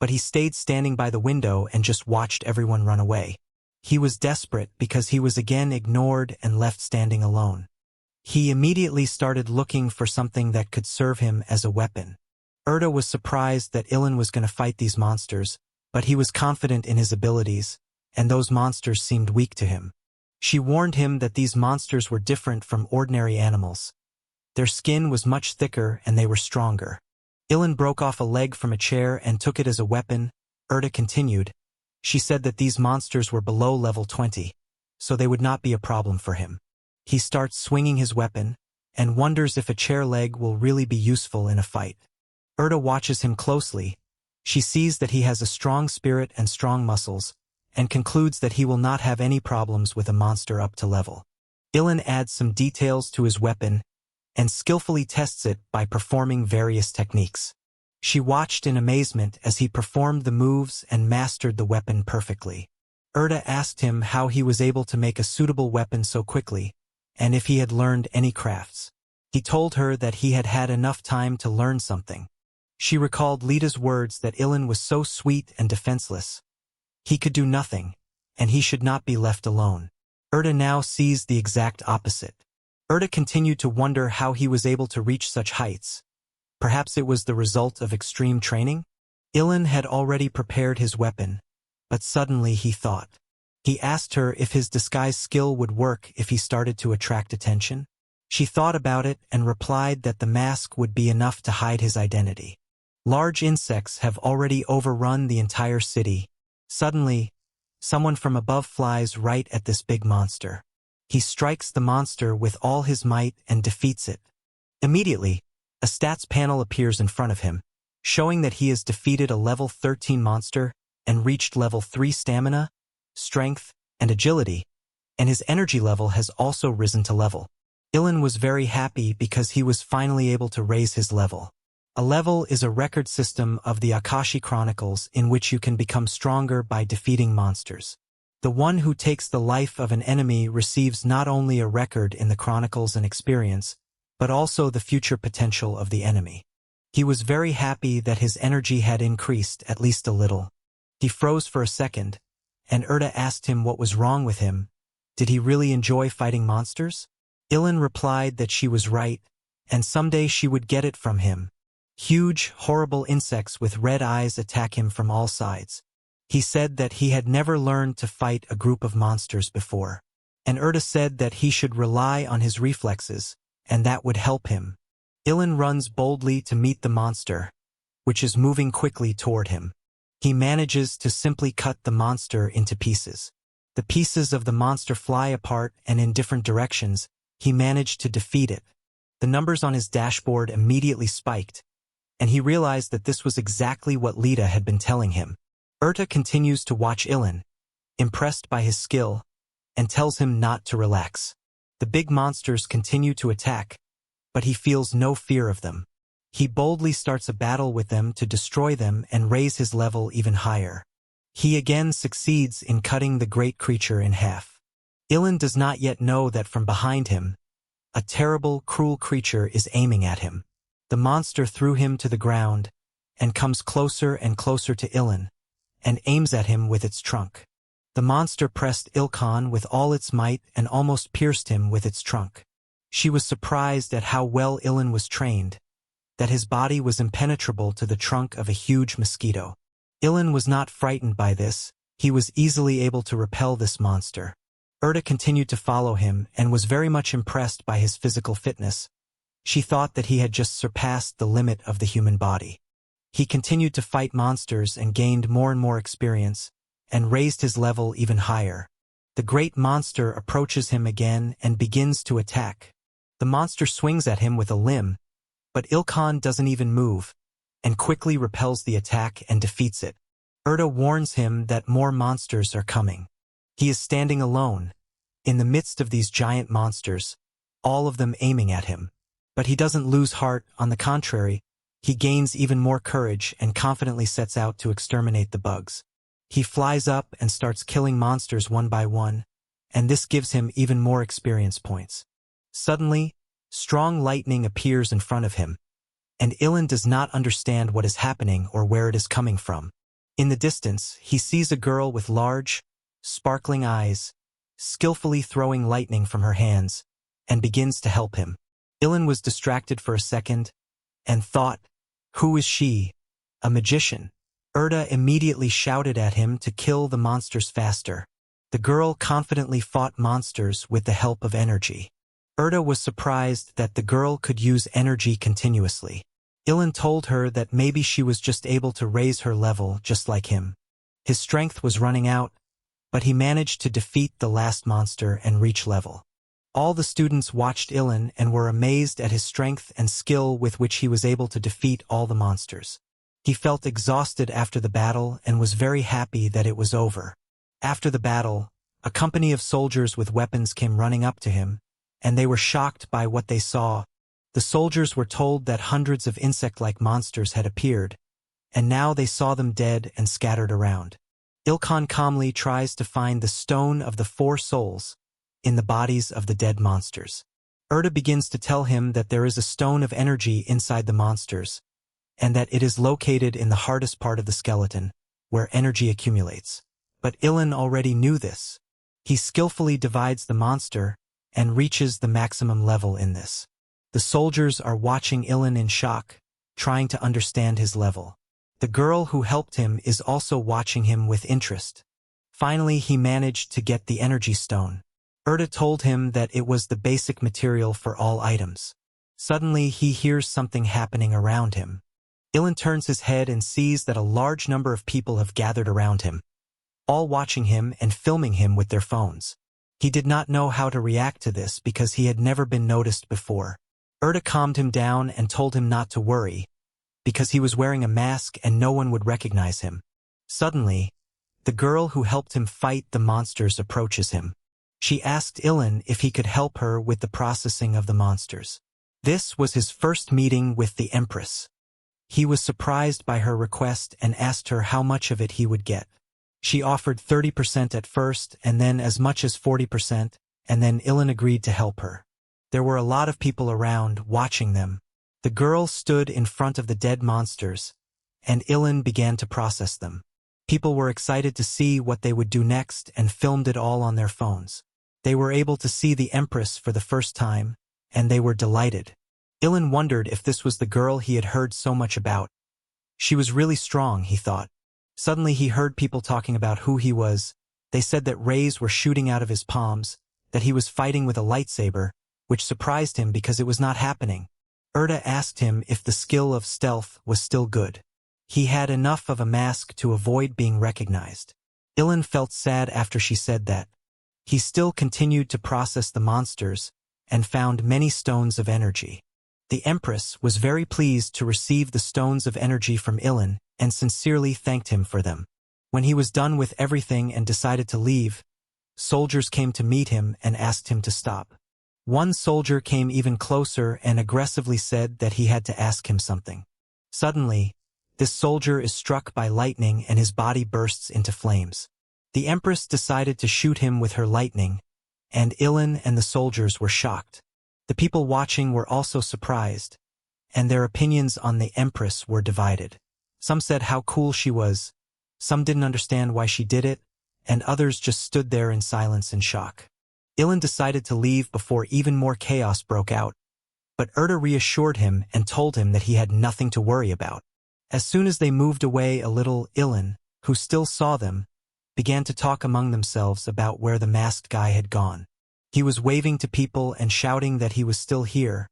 Speaker 1: but he stayed standing by the window and just watched everyone run away. He was desperate because he was again ignored and left standing alone. He immediately started looking for something that could serve him as a weapon. Erda was surprised that Ilan was going to fight these monsters, but he was confident in his abilities, and those monsters seemed weak to him. She warned him that these monsters were different from ordinary animals. Their skin was much thicker and they were stronger. Ilan broke off a leg from a chair and took it as a weapon. Erda continued. She said that these monsters were below level 20, so they would not be a problem for him. He starts swinging his weapon, and wonders if a chair leg will really be useful in a fight. Erda watches him closely. She sees that he has a strong spirit and strong muscles, and concludes that he will not have any problems with a monster up to level. Ilan adds some details to his weapon, and skillfully tests it by performing various techniques. She watched in amazement as he performed the moves and mastered the weapon perfectly. Erda asked him how he was able to make a suitable weapon so quickly, and if he had learned any crafts. He told her that he had had enough time to learn something. She recalled Lita's words that Ilan was so sweet and defenseless. He could do nothing, and he should not be left alone. Erda now sees the exact opposite. Erda continued to wonder how he was able to reach such heights. Perhaps it was the result of extreme training? Ilan had already prepared his weapon, but suddenly he thought. He asked her if his disguise skill would work if he started to attract attention. She thought about it and replied that the mask would be enough to hide his identity. Large insects have already overrun the entire city. Suddenly, someone from above flies right at this big monster. He strikes the monster with all his might and defeats it. Immediately, a stats panel appears in front of him, showing that he has defeated a level 13 monster and reached level 3 stamina, strength, and agility, and his energy level has also risen to level. Ilan was very happy because he was finally able to raise his level. A level is a record system of the Akashi Chronicles in which you can become stronger by defeating monsters. The one who takes the life of an enemy receives not only a record in the Chronicles and experience, but also the future potential of the enemy. He was very happy that his energy had increased at least a little. He froze for a second, and Erda asked him what was wrong with him. Did he really enjoy fighting monsters? Ilan replied that she was right, and someday she would get it from him. Huge, horrible insects with red eyes attack him from all sides. He said that he had never learned to fight a group of monsters before. And Erda said that he should rely on his reflexes, and that would help him. Ilan runs boldly to meet the monster, which is moving quickly toward him. He manages to simply cut the monster into pieces. The pieces of the monster fly apart and in different directions. He managed to defeat it. The numbers on his dashboard immediately spiked, and he realized that this was exactly what Lita had been telling him. Erta continues to watch Ilan, impressed by his skill, and tells him not to relax. The big monsters continue to attack, but he feels no fear of them. He boldly starts a battle with them to destroy them and raise his level even higher. He again succeeds in cutting the great creature in half. Ilan does not yet know that from behind him, a terrible, cruel creature is aiming at him. The monster threw him to the ground and comes closer and closer to Ilan and aims at him with its trunk. The monster pressed Ilkan with all its might and almost pierced him with its trunk. She was surprised at how well Ilan was trained, that his body was impenetrable to the trunk of a huge mosquito. Ilan was not frightened by this, he was easily able to repel this monster. Erda continued to follow him and was very much impressed by his physical fitness. She thought that he had just surpassed the limit of the human body. He continued to fight monsters and gained more and more experience, and raised his level even higher. The great monster approaches him again and begins to attack. The monster swings at him with a limb, but Ilkan doesn't even move, and quickly repels the attack and defeats it. Erda warns him that more monsters are coming. He is standing alone, in the midst of these giant monsters, all of them aiming at him. But he doesn't lose heart, on the contrary, he gains even more courage and confidently sets out to exterminate the bugs. He flies up and starts killing monsters one by one, and this gives him even more experience points. Suddenly, strong lightning appears in front of him, and Ilan does not understand what is happening or where it is coming from. In the distance, he sees a girl with large, sparkling eyes, skillfully throwing lightning from her hands, and begins to help him. Ilan was distracted for a second, and thought, "Who is she? A magician?" Erda immediately shouted at him to kill the monsters faster. The girl confidently fought monsters with the help of energy. Erda was surprised that the girl could use energy continuously. Ilan told her that maybe she was just able to raise her level just like him. His strength was running out, but he managed to defeat the last monster and reach level. All the students watched Ilan and were amazed at his strength and skill with which he was able to defeat all the monsters. He felt exhausted after the battle and was very happy that it was over. After the battle, a company of soldiers with weapons came running up to him, and they were shocked by what they saw. The soldiers were told that hundreds of insect-like monsters had appeared, and now they saw them dead and scattered around. Ilkan calmly tries to find the stone of the 4 souls in the bodies of the dead monsters. Erda begins to tell him that there is a stone of energy inside the monsters, and that it is located in the hardest part of the skeleton, where energy accumulates. But Ilan already knew this. He skillfully divides the monster and reaches the maximum level in this. The soldiers are watching Ilan in shock, trying to understand his level. The girl who helped him is also watching him with interest. Finally, he managed to get the energy stone. Erda told him that it was the basic material for all items. Suddenly, he hears something happening around him. Ilan turns his head and sees that a large number of people have gathered around him, all watching him and filming him with their phones. He did not know how to react to this because he had never been noticed before. Erda calmed him down and told him not to worry, because he was wearing a mask and no one would recognize him. Suddenly, the girl who helped him fight the monsters approaches him. She asked Ilan if he could help her with the processing of the monsters. This was his first meeting with the Empress. He was surprised by her request and asked her how much of it he would get. She offered 30% at first, and then as much as 40%, and then Ilan agreed to help her. There were a lot of people around, watching them. The girl stood in front of the dead monsters, and Ilan began to process them. People were excited to see what they would do next and filmed it all on their phones. They were able to see the Empress for the first time, and they were delighted. Ilan wondered if this was the girl he had heard so much about. She was really strong, he thought. Suddenly he heard people talking about who he was. They said that rays were shooting out of his palms, that he was fighting with a lightsaber, which surprised him because it was not happening. Erda asked him if the skill of stealth was still good. He had enough of a mask to avoid being recognized. Ilan felt sad after she said that. He still continued to process the monsters and found many stones of energy. The Empress was very pleased to receive the stones of energy from Ilan and sincerely thanked him for them. When he was done with everything and decided to leave, Soldiers came to meet him and asked him to stop. One soldier came even closer and aggressively said that he had to ask him something. Suddenly, this soldier is struck by lightning and his body bursts into flames. The Empress decided to shoot him with her lightning, and Ilan and the soldiers were shocked. The people watching were also surprised, and their opinions on the Empress were divided. Some said how cool she was, some didn't understand why she did it, and others just stood there in silence and shock. Ilan decided to leave before even more chaos broke out, but Erda reassured him and told him that he had nothing to worry about. As soon as they moved away a little, Ilan, who still saw them, began to talk among themselves about where the masked guy had gone. He was waving to people and shouting that he was still here,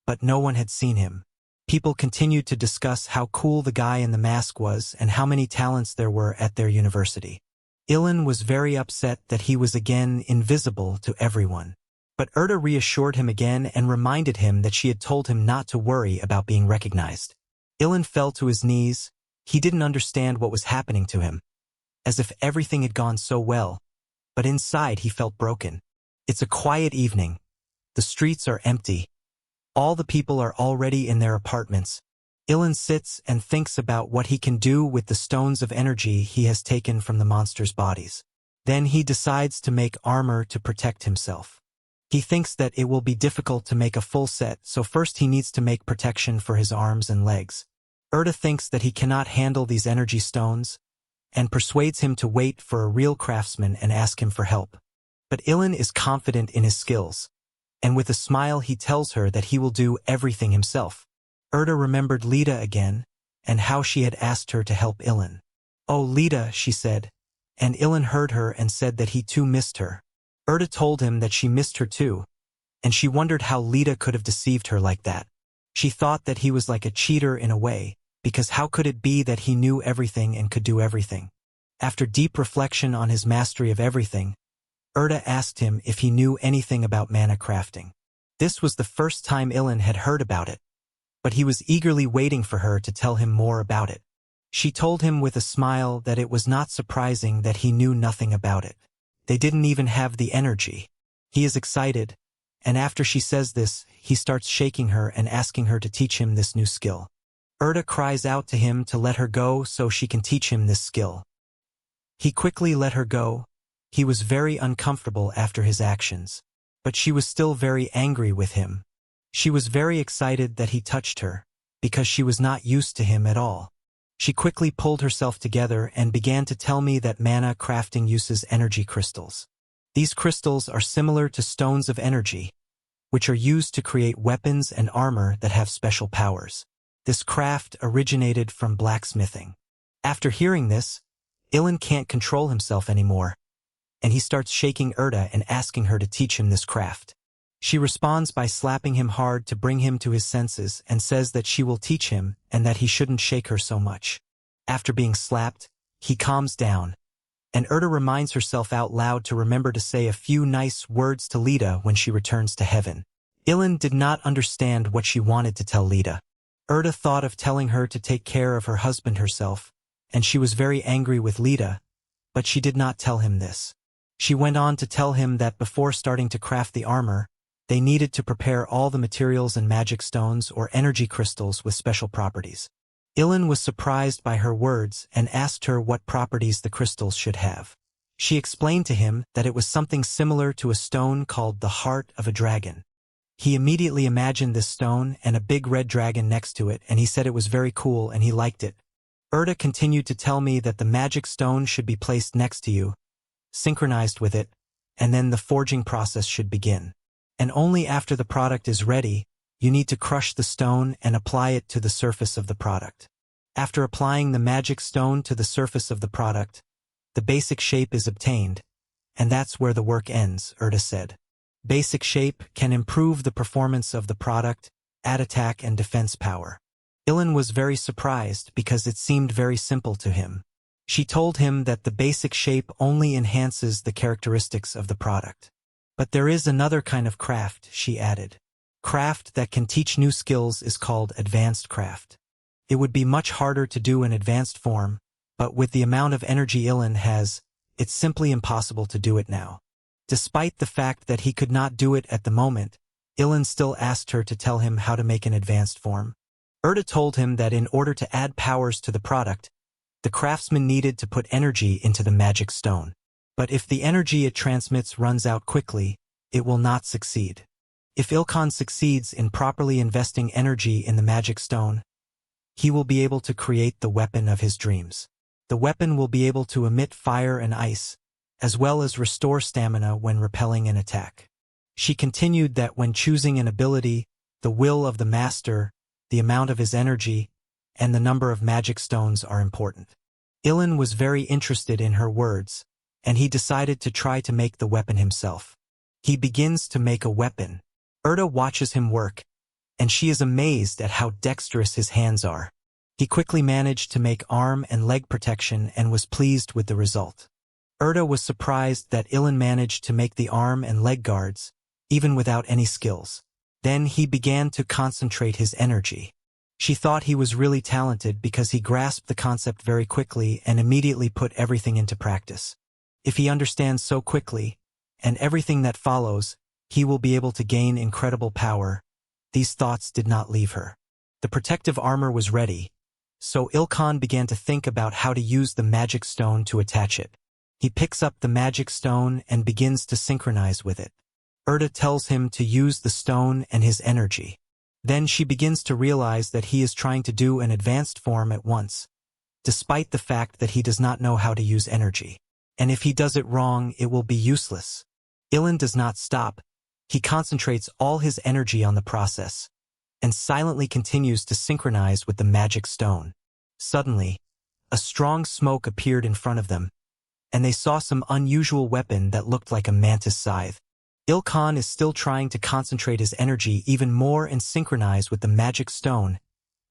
Speaker 1: but no one had seen him. People continued to discuss how cool the guy in the mask was and how many talents there were at their university. Ilan was very upset that he was again invisible to everyone. But Erda reassured him again and reminded him that she had told him not to worry about being recognized. Ilan fell to his knees. He didn't understand what was happening to him, as if everything had gone so well, but inside he felt broken. It's a quiet evening. The streets are empty. All the people are already in their apartments. Ilan sits and thinks about what he can do with the stones of energy he has taken from the monsters' bodies. Then he decides to make armor to protect himself. He thinks that it will be difficult to make a full set, so first he needs to make protection for his arms and legs. Erda thinks that he cannot handle these energy stones, and persuades him to wait for a real craftsman and ask him for help. But Ilan is confident in his skills, and with a smile he tells her that he will do everything himself. Erda remembered Lita again, and how she had asked her to help Ilan. "Oh, Lita," she said, and Ilan heard her and said that he too missed her. Erda told him that she missed her too, and she wondered how Lita could have deceived her like that. She thought that he was like a cheater in a way, because how could it be that he knew everything and could do everything? After deep reflection on his mastery of everything, Erda asked him if he knew anything about mana crafting. This was the first time Ilan had heard about it, but he was eagerly waiting for her to tell him more about it. She told him with a smile that it was not surprising that he knew nothing about it. They didn't even have the energy. He is excited, and after she says this, he starts shaking her and asking her to teach him this new skill. Erda cries out to him to let her go so she can teach him this skill. He quickly let her go. He was very uncomfortable after his actions, but she was still very angry with him. She was very excited that he touched her, because she was not used to him at all. She quickly pulled herself together and began to tell me that mana crafting uses energy crystals. These crystals are similar to stones of energy, which are used to create weapons and armor that have special powers. This craft originated from blacksmithing. After hearing this, Ilan can't control himself anymore, and he starts shaking Erda and asking her to teach him this craft. She responds by slapping him hard to bring him to his senses and says that she will teach him and that he shouldn't shake her so much. After being slapped, he calms down, and Erda reminds herself out loud to remember to say a few nice words to Lita when she returns to heaven. Ilan did not understand what she wanted to tell Lita. Erda thought of telling her to take care of her husband herself, and she was very angry with Lita, but she did not tell him this. She went on to tell him that before starting to craft the armor, they needed to prepare all the materials and magic stones or energy crystals with special properties. Ilan was surprised by her words and asked her what properties the crystals should have. She explained to him that it was something similar to a stone called the heart of a dragon. He immediately imagined this stone and a big red dragon next to it, and he said it was very cool and he liked it. Erda continued to tell me that the magic stone should be placed next to you, synchronized with it, and then the forging process should begin. And only after the product is ready, you need to crush the stone and apply it to the surface of the product. After applying the magic stone to the surface of the product, the basic shape is obtained, and that's where the work ends, Erda said. Basic shape can improve the performance of the product, add attack and defense power. Ilan was very surprised because it seemed very simple to him. She told him that the basic shape only enhances the characteristics of the product. But there is another kind of craft, she added. Craft that can teach new skills is called advanced craft. It would be much harder to do in advanced form, but with the amount of energy Ilan has, it's simply impossible to do it now. Despite the fact that he could not do it at the moment, Ilan still asked her to tell him how to make an advanced form. Erda told him that in order to add powers to the product, the craftsman needed to put energy into the magic stone. But if the energy it transmits runs out quickly, it will not succeed. If Ilkan succeeds in properly investing energy in the magic stone, he will be able to create the weapon of his dreams. The weapon will be able to emit fire and ice, as well as restore stamina when repelling an attack. She continued that when choosing an ability, the will of the master, the amount of his energy, and the number of magic stones are important. Ilan was very interested in her words, and he decided to try to make the weapon himself. He begins to make a weapon. Erda watches him work, and she is amazed at how dexterous his hands are. He quickly managed to make arm and leg protection and was pleased with the result. Erda was surprised that Ilan managed to make the arm and leg guards, even without any skills. Then he began to concentrate his energy. She thought he was really talented because he grasped the concept very quickly and immediately put everything into practice. If he understands so quickly, and everything that follows, he will be able to gain incredible power. These thoughts did not leave her. The protective armor was ready, so Ilkan began to think about how to use the magic stone to attach it. He picks up the magic stone and begins to synchronize with it. Erda tells him to use the stone and his energy. Then she begins to realize that he is trying to do an advanced form at once, despite the fact that he does not know how to use energy. And if he does it wrong, it will be useless. Ilan does not stop. He concentrates all his energy on the process, and silently continues to synchronize with the magic stone. Suddenly, a strong smoke appeared in front of them, and they saw some unusual weapon that looked like a mantis scythe. Ilkan is still trying to concentrate his energy even more and synchronize with the magic stone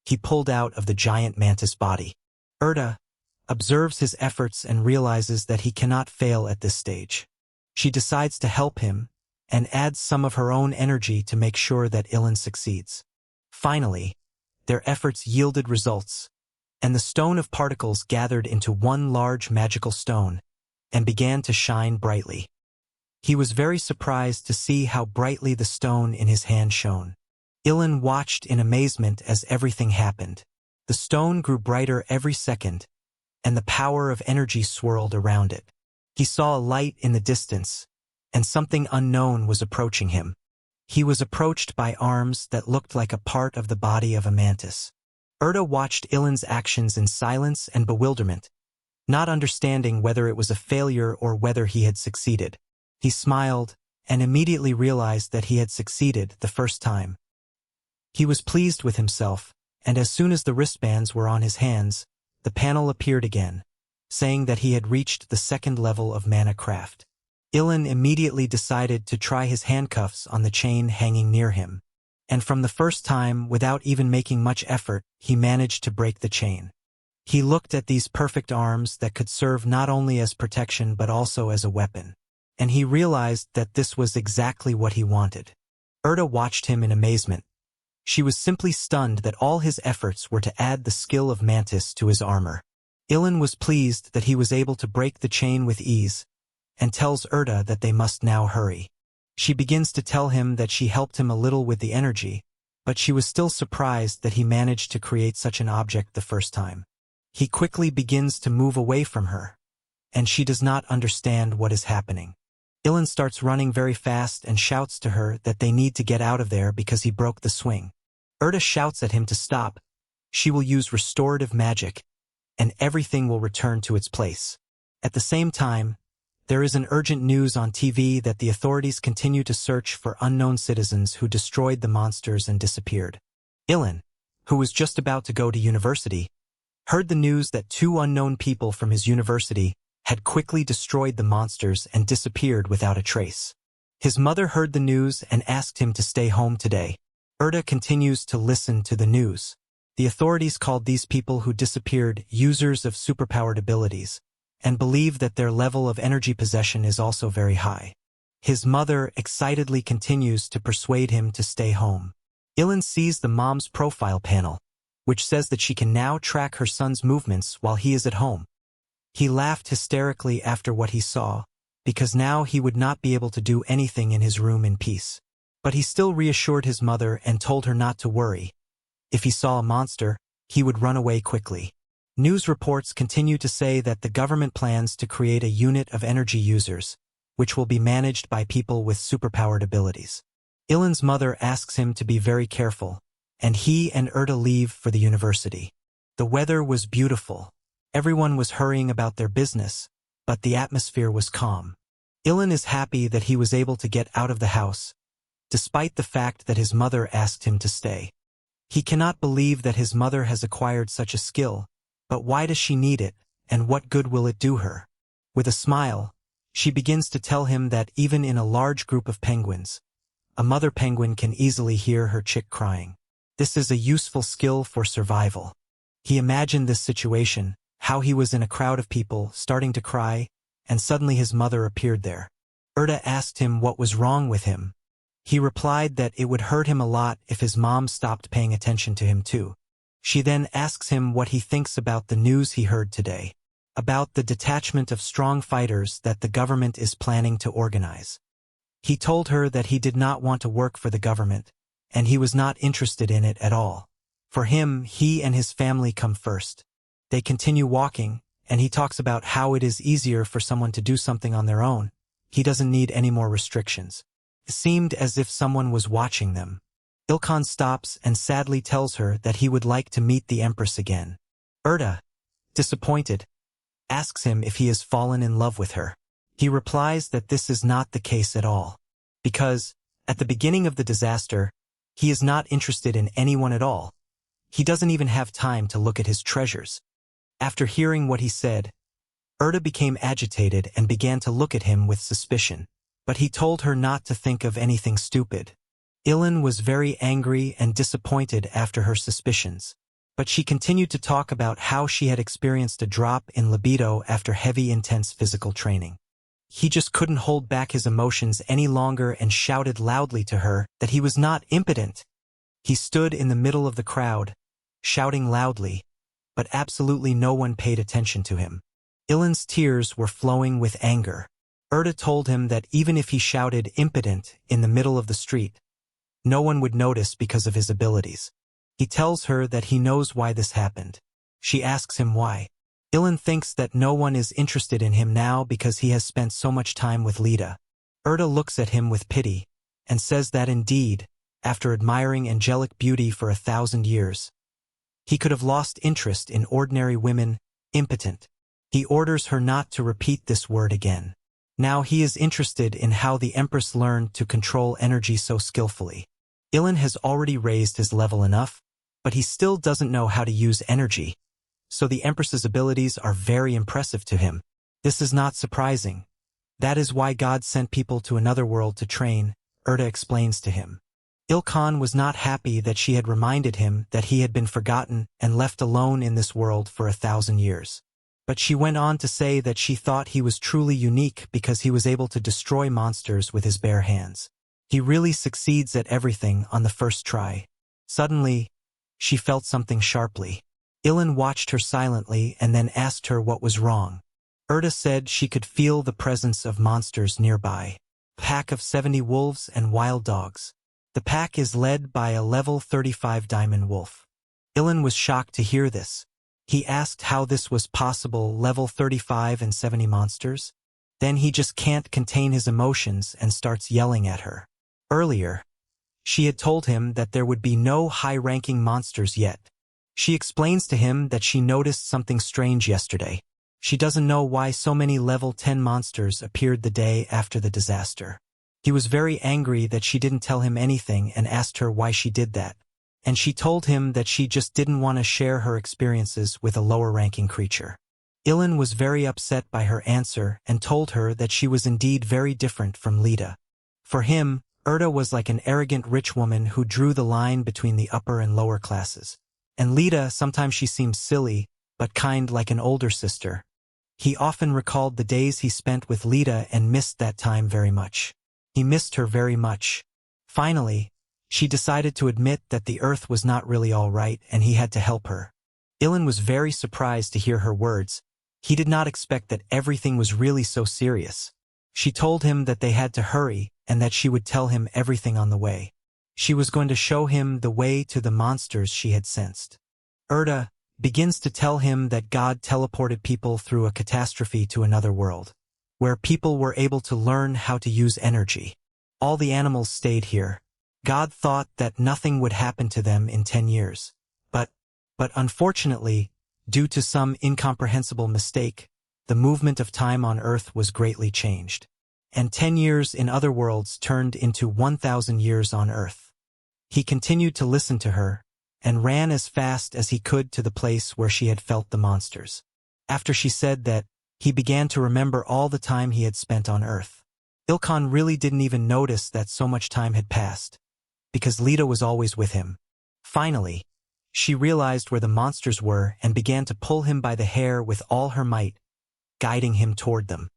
Speaker 1: he pulled out of the giant mantis body. Erda observes his efforts and realizes that he cannot fail at this stage. She decides to help him and adds some of her own energy to make sure that Ilan succeeds. Finally, their efforts yielded results, and the stone of particles gathered into one large magical stone and began to shine brightly. He was very surprised to see how brightly the stone in his hand shone. Ilan watched in amazement as everything happened. The stone grew brighter every second, and the power of energy swirled around it. He saw a light in the distance, and something unknown was approaching him. He was approached by arms that looked like a part of the body of a mantis. Erda watched Ilan's actions in silence and bewilderment, not understanding whether it was a failure or whether he had succeeded. He smiled and immediately realized that he had succeeded the first time. He was pleased with himself, and as soon as the wristbands were on his hands, the panel appeared again, saying that he had reached the second level of mana craft. Ilan immediately decided to try his handcuffs on the chain hanging near him, and from the first time, without even making much effort, he managed to break the chain. He looked at these perfect arms that could serve not only as protection but also as a weapon, and he realized that this was exactly what he wanted. Erda watched him in amazement. She was simply stunned that all his efforts were to add the skill of Mantis to his armor. Ilan was pleased that he was able to break the chain with ease, and tells Erda that they must now hurry. She begins to tell him that she helped him a little with the energy, but she was still surprised that he managed to create such an object the first time. He quickly begins to move away from her, and she does not understand what is happening. Ilan starts running very fast and shouts to her that they need to get out of there because he broke the swing. Erda shouts at him to stop. She will use restorative magic, and everything will return to its place. At the same time, there is an urgent news on TV that the authorities continue to search for unknown citizens who destroyed the monsters and disappeared. Ilan, who was just about to go to university, heard the news that 2 unknown people from his university had quickly destroyed the monsters and disappeared without a trace. His mother heard the news and asked him to stay home today. Erda continues to listen to the news. The authorities called these people who disappeared users of superpowered abilities, and believe that their level of energy possession is also very high. His mother excitedly continues to persuade him to stay home. Ilan sees the mom's profile panel, which says that she can now track her son's movements while he is at home. He laughed hysterically after what he saw, because now he would not be able to do anything in his room in peace. But he still reassured his mother and told her not to worry. If he saw a monster, he would run away quickly. News reports continue to say that the government plans to create a unit of energy users, which will be managed by people with superpowered abilities. Ilan's mother asks him to be very careful, and he and Erda leave for the university. The weather was beautiful. Everyone was hurrying about their business, but the atmosphere was calm. Ilan is happy that he was able to get out of the house, despite the fact that his mother asked him to stay. He cannot believe that his mother has acquired such a skill, but why does she need it, and what good will it do her? With a smile, she begins to tell him that even in a large group of penguins, a mother penguin can easily hear her chick crying. This is a useful skill for survival. He imagined this situation, how he was in a crowd of people starting to cry, and suddenly his mother appeared there. Erda asked him what was wrong with him. He replied that it would hurt him a lot if his mom stopped paying attention to him too. She then asks him what he thinks about the news he heard today, about the detachment of strong fighters that the government is planning to organize. He told her that he did not want to work for the government, and he was not interested in it at all. For him, he and his family come first. They continue walking, and he talks about how it is easier for someone to do something on their own. He doesn't need any more restrictions. It seemed as if someone was watching them. Ilkan stops and sadly tells her that he would like to meet the Empress again. Erda, disappointed, asks him if he has fallen in love with her. He replies that this is not the case at all, because, at the beginning of the disaster, he is not interested in anyone at all. He doesn't even have time to look at his treasures. After hearing what he said, Erda became agitated and began to look at him with suspicion, but he told her not to think of anything stupid. Ilan was very angry and disappointed after her suspicions, but she continued to talk about how she had experienced a drop in libido after heavy intense physical training. He just couldn't hold back his emotions any longer and shouted loudly to her that he was not impotent. He stood in the middle of the crowd, shouting loudly, but absolutely no one paid attention to him. Ilan's tears were flowing with anger. Erda told him that even if he shouted impotent in the middle of the street, no one would notice because of his abilities. He tells her that he knows why this happened. She asks him why. Ilan thinks that no one is interested in him now because he has spent so much time with Lita. Erda looks at him with pity, and says that indeed, after admiring angelic beauty for 1,000 years, he could have lost interest in ordinary women, impotent. He orders her not to repeat this word again. Now he is interested in how the Empress learned to control energy so skillfully. Ilan has already raised his level enough, but he still doesn't know how to use energy, so the Empress's abilities are very impressive to him. This is not surprising. That is why God sent people to another world to train, Erda explains to him. Ilkan was not happy that she had reminded him that he had been forgotten and left alone in this world for 1,000 years. But she went on to say that she thought he was truly unique because he was able to destroy monsters with his bare hands. He really succeeds at everything on the first try. Suddenly, she felt something sharply. Ilan watched her silently and then asked her what was wrong. Erda said she could feel the presence of monsters nearby. A pack of 70 wolves and wild dogs. The pack is led by a level 35 diamond wolf. Ilan was shocked to hear this. He asked how this was possible, level 35 and 70 monsters. Then he just can't contain his emotions and starts yelling at her. Earlier, she had told him that there would be no high-ranking monsters yet. She explains to him that she noticed something strange yesterday. She doesn't know why so many level 10 monsters appeared the day after the disaster. He was very angry that she didn't tell him anything and asked her why she did that. And she told him that she just didn't want to share her experiences with a lower-ranking creature. Ilan was very upset by her answer and told her that she was indeed very different from Lita. For him, Erda was like an arrogant rich woman who drew the line between the upper and lower classes. And Lita, sometimes she seemed silly, but kind like an older sister. He often recalled the days he spent with Lita and missed that time very much. He missed her very much. Finally, she decided to admit that the earth was not really all right and he had to help her. Ilan was very surprised to hear her words. He did not expect that everything was really so serious. She told him that they had to hurry and that she would tell him everything on the way. She was going to show him the way to the monsters she had sensed. Erda begins to tell him that God teleported people through a catastrophe to another world, where people were able to learn how to use energy. All the animals stayed here. God thought that nothing would happen to them in 10 years. But unfortunately, due to some incomprehensible mistake, the movement of time on Earth was greatly changed. And 10 years in other worlds turned into 1,000 years on Earth. He continued to listen to her, and ran as fast as he could to the place where she had felt the monsters. After she said that, he began to remember all the time he had spent on Earth. Ilkan really didn't even notice that so much time had passed, because Lita was always with him. Finally, she realized where the monsters were and began to pull him by the hair with all her might, guiding him toward them.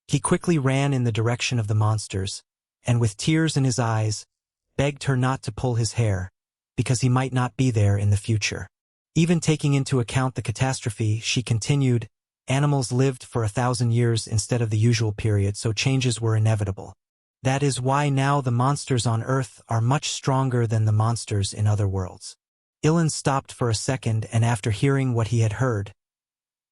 Speaker 1: He quickly ran in the direction of the monsters, and with tears in his eyes, begged her not to pull his hair, because he might not be there in the future. Even taking into account the catastrophe, she continued, animals lived for 1,000 years instead of the usual period, so changes were inevitable. That is why now the monsters on Earth are much stronger than the monsters in other worlds. Ilan stopped for a second, and after hearing what he had heard,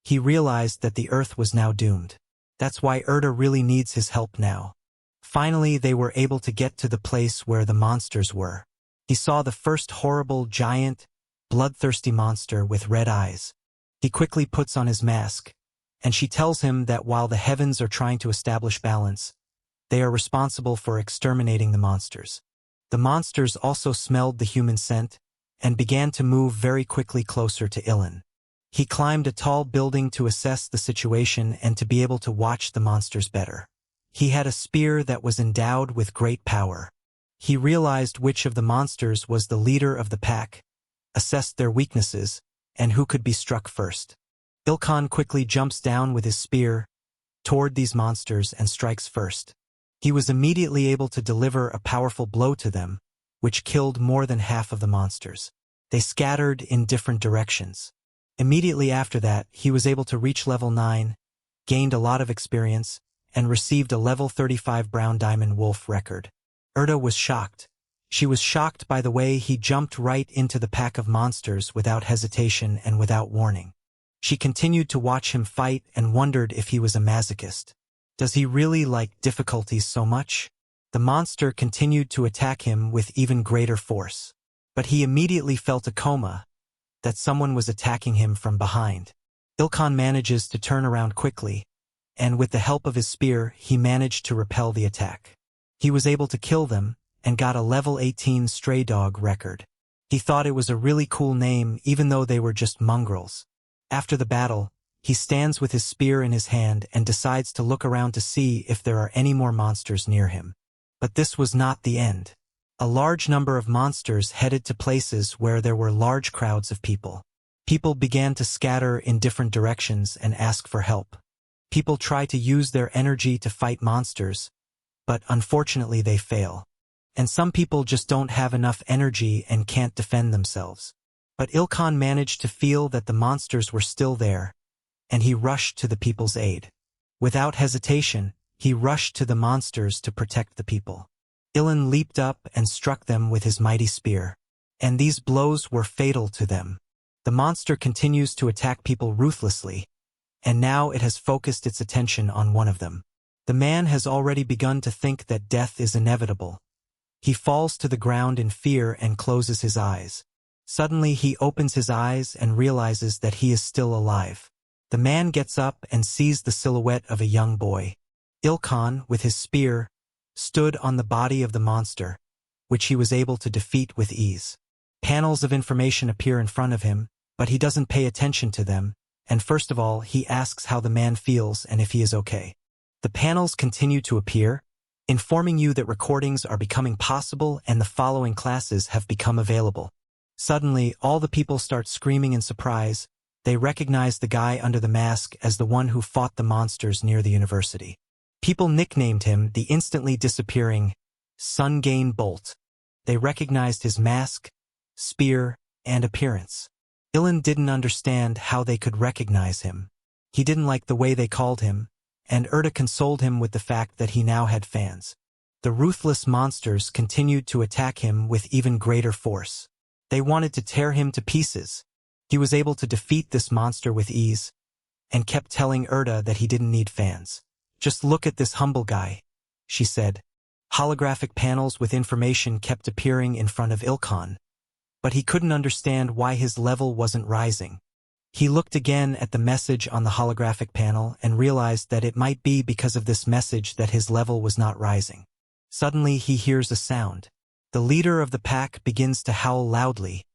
Speaker 1: he realized that the Earth was now doomed. That's why Erda really needs his help now. Finally, they were able to get to the place where the monsters were. He saw the first horrible, giant, bloodthirsty monster with red eyes. He quickly puts on his mask, and she tells him that while the heavens are trying to establish balance, they are responsible for exterminating the monsters. The monsters also smelled the human scent and began to move very quickly closer to Ilan. He climbed a tall building to assess the situation and to be able to watch the monsters better. He had a spear that was endowed with great power. He realized which of the monsters was the leader of the pack, assessed their weaknesses, and who could be struck first. Ilkan quickly jumps down with his spear toward these monsters and strikes first. He was immediately able to deliver a powerful blow to them, which killed more than half of the monsters. They scattered in different directions. Immediately after that, he was able to reach level 9, gained a lot of experience, and received a level 35 Brown Diamond Wolf record. Erda was shocked. She was shocked by the way he jumped right into the pack of monsters without hesitation and without warning. She continued to watch him fight and wondered if he was a masochist. Does he really like difficulties so much? The monster continued to attack him with even greater force. But he immediately felt a coma, that someone was attacking him from behind. Ilkan manages to turn around quickly, and with the help of his spear, he managed to repel the attack. He was able to kill them, and got a level 18 stray dog record. He thought it was a really cool name even though they were just mongrels. After the battle, he stands with his spear in his hand and decides to look around to see if there are any more monsters near him. But this was not the end. A large number of monsters headed to places where there were large crowds of people. People began to scatter in different directions and ask for help. People try to use their energy to fight monsters, but unfortunately they fail. And some people just don't have enough energy and can't defend themselves. But Ilkan managed to feel that the monsters were still there, and he rushed to the people's aid. Without hesitation, he rushed to the monsters to protect the people. Ilan leaped up and struck them with his mighty spear, and these blows were fatal to them. The monster continues to attack people ruthlessly, and now it has focused its attention on one of them. The man has already begun to think that death is inevitable. He falls to the ground in fear and closes his eyes. Suddenly he opens his eyes and realizes that he is still alive. The man gets up and sees the silhouette of a young boy. Ilkan, with his spear, stood on the body of the monster, which he was able to defeat with ease. Panels of information appear in front of him, but he doesn't pay attention to them, and first of all he asks how the man feels and if he is okay. The panels continue to appear, informing you that recordings are becoming possible and the following classes have become available. Suddenly, all the people start screaming in surprise. They recognize the guy under the mask as the one who fought the monsters near the university. People nicknamed him the instantly disappearing Sun-Gain Bolt. They recognized his mask, spear, and appearance. Ilan didn't understand how they could recognize him. He didn't like the way they called him, and Erda consoled him with the fact that he now had fans. The ruthless monsters continued to attack him with even greater force. They wanted to tear him to pieces. He was able to defeat this monster with ease, and kept telling Erda that he didn't need fans. "Just look at this humble guy," she said. Holographic panels with information kept appearing in front of Ilkhan, but he couldn't understand why his level wasn't rising. He looked again at the message on the holographic panel and realized that it might be because of this message that his level was not rising. Suddenly he hears a sound. The leader of the pack begins to howl loudly,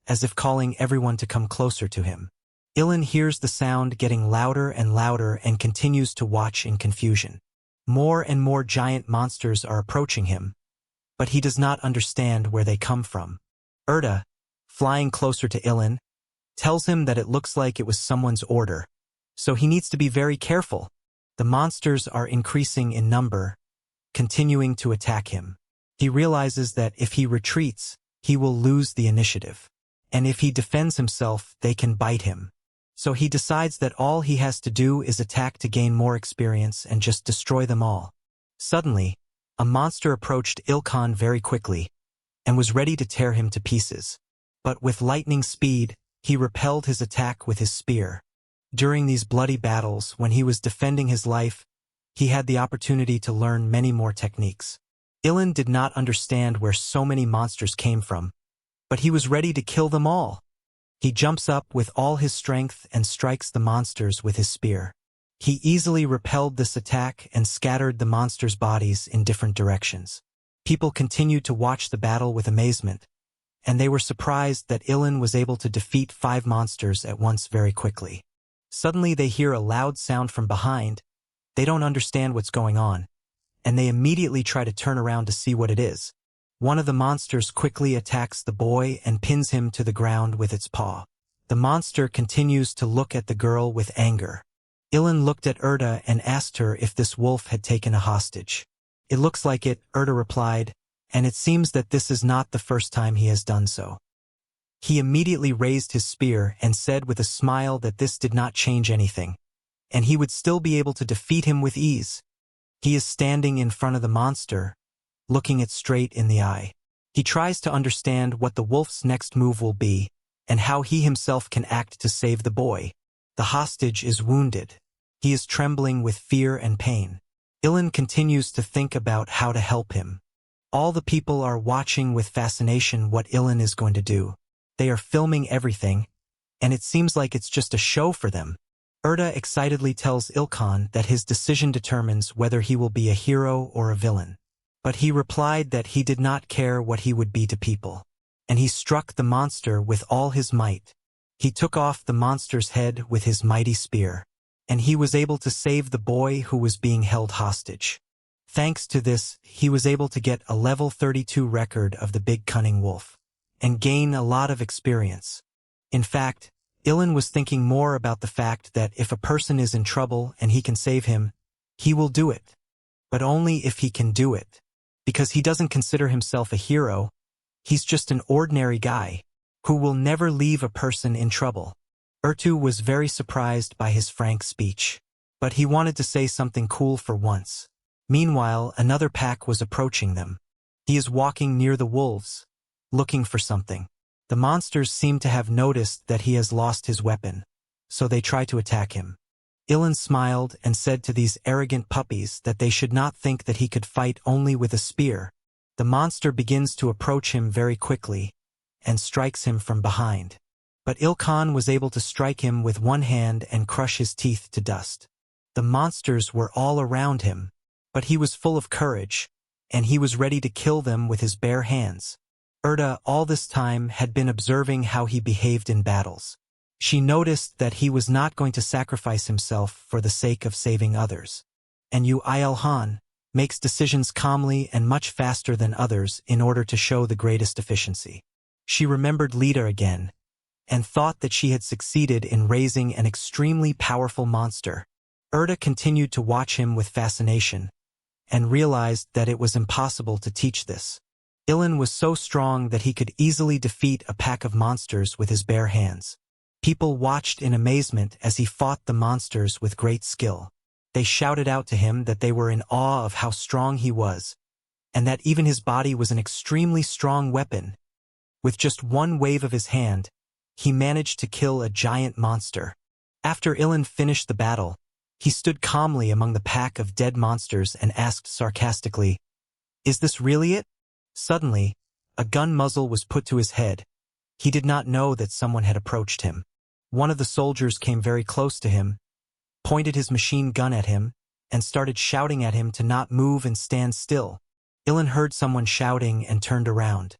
Speaker 1: as if calling everyone to come closer to him. Ilan hears the sound getting louder and louder and continues to watch in confusion. More and more giant monsters are approaching him, but he does not understand where they come from. Erda, flying closer to Ilan, tells him that it looks like it was someone's order, so he needs to be very careful. The monsters are increasing in number, continuing to attack him. He realizes that if he retreats, he will lose the initiative, and if he defends himself, they can bite him. So he decides that all he has to do is attack to gain more experience and just destroy them all. Suddenly, a monster approached Ilkhan very quickly and was ready to tear him to pieces. But with lightning speed, he repelled his attack with his spear. During these bloody battles, when he was defending his life, he had the opportunity to learn many more techniques. Ilan did not understand where so many monsters came from, but he was ready to kill them all. He jumps up with all his strength and strikes the monsters with his spear. He easily repelled this attack and scattered the monsters' bodies in different directions. People continued to watch the battle with amazement, and they were surprised that Ilan was able to defeat 5 monsters at once very quickly. Suddenly they hear a loud sound from behind. They don't understand what's going on, and they immediately try to turn around to see what it is. One of the monsters quickly attacks the boy and pins him to the ground with its paw. The monster continues to look at the girl with anger. Ilan looked at Erda and asked her if this wolf had taken a hostage. "It looks like it," Erda replied, "and it seems that this is not the first time he has done so." He immediately raised his spear and said with a smile that this did not change anything, and he would still be able to defeat him with ease. He is standing in front of the monster, looking it straight in the eye. He tries to understand what the wolf's next move will be, and how he himself can act to save the boy. The hostage is wounded. He is trembling with fear and pain. Ilan continues to think about how to help him. All the people are watching with fascination what Ilan is going to do. They are filming everything, and it seems like it's just a show for them. Erda excitedly tells Ilkhan that his decision determines whether he will be a hero or a villain. But he replied that he did not care what he would be to people. And he struck the monster with all his might. He took off the monster's head with his mighty spear, and he was able to save the boy who was being held hostage. Thanks to this, he was able to get a level 32 record of the Big Cunning Wolf, and gain a lot of experience. In fact, Ilan was thinking more about the fact that if a person is in trouble and he can save him, he will do it. But only if he can do it. Because he doesn't consider himself a hero, he's just an ordinary guy, who will never leave a person in trouble. Ertu was very surprised by his frank speech, but he wanted to say something cool for once. Meanwhile, another pack was approaching them. He is walking near the wolves, looking for something. The monsters seem to have noticed that he has lost his weapon, so they try to attack him. Ilan smiled and said to these arrogant puppies that they should not think that he could fight only with a spear. The monster begins to approach him very quickly, and strikes him from behind. But Ilkhan was able to strike him with one hand and crush his teeth to dust. The monsters were all around him, but he was full of courage, and he was ready to kill them with his bare hands. Erda all this time had been observing how he behaved in battles. She noticed that he was not going to sacrifice himself for the sake of saving others. And Ilhan makes decisions calmly and much faster than others in order to show the greatest efficiency. She remembered Lita again, and thought that she had succeeded in raising an extremely powerful monster. Erda continued to watch him with fascination, and realized that it was impossible to teach this. Ilan was so strong that he could easily defeat a pack of monsters with his bare hands. People watched in amazement as he fought the monsters with great skill. They shouted out to him that they were in awe of how strong he was, and that even his body was an extremely strong weapon. With just one wave of his hand, he managed to kill a giant monster. After Ilan finished the battle, he stood calmly among the pack of dead monsters and asked sarcastically, "Is this really it?" Suddenly, a gun muzzle was put to his head. He did not know that someone had approached him. One of the soldiers came very close to him, pointed his machine gun at him, and started shouting at him to not move and stand still. Ilan heard someone shouting and turned around.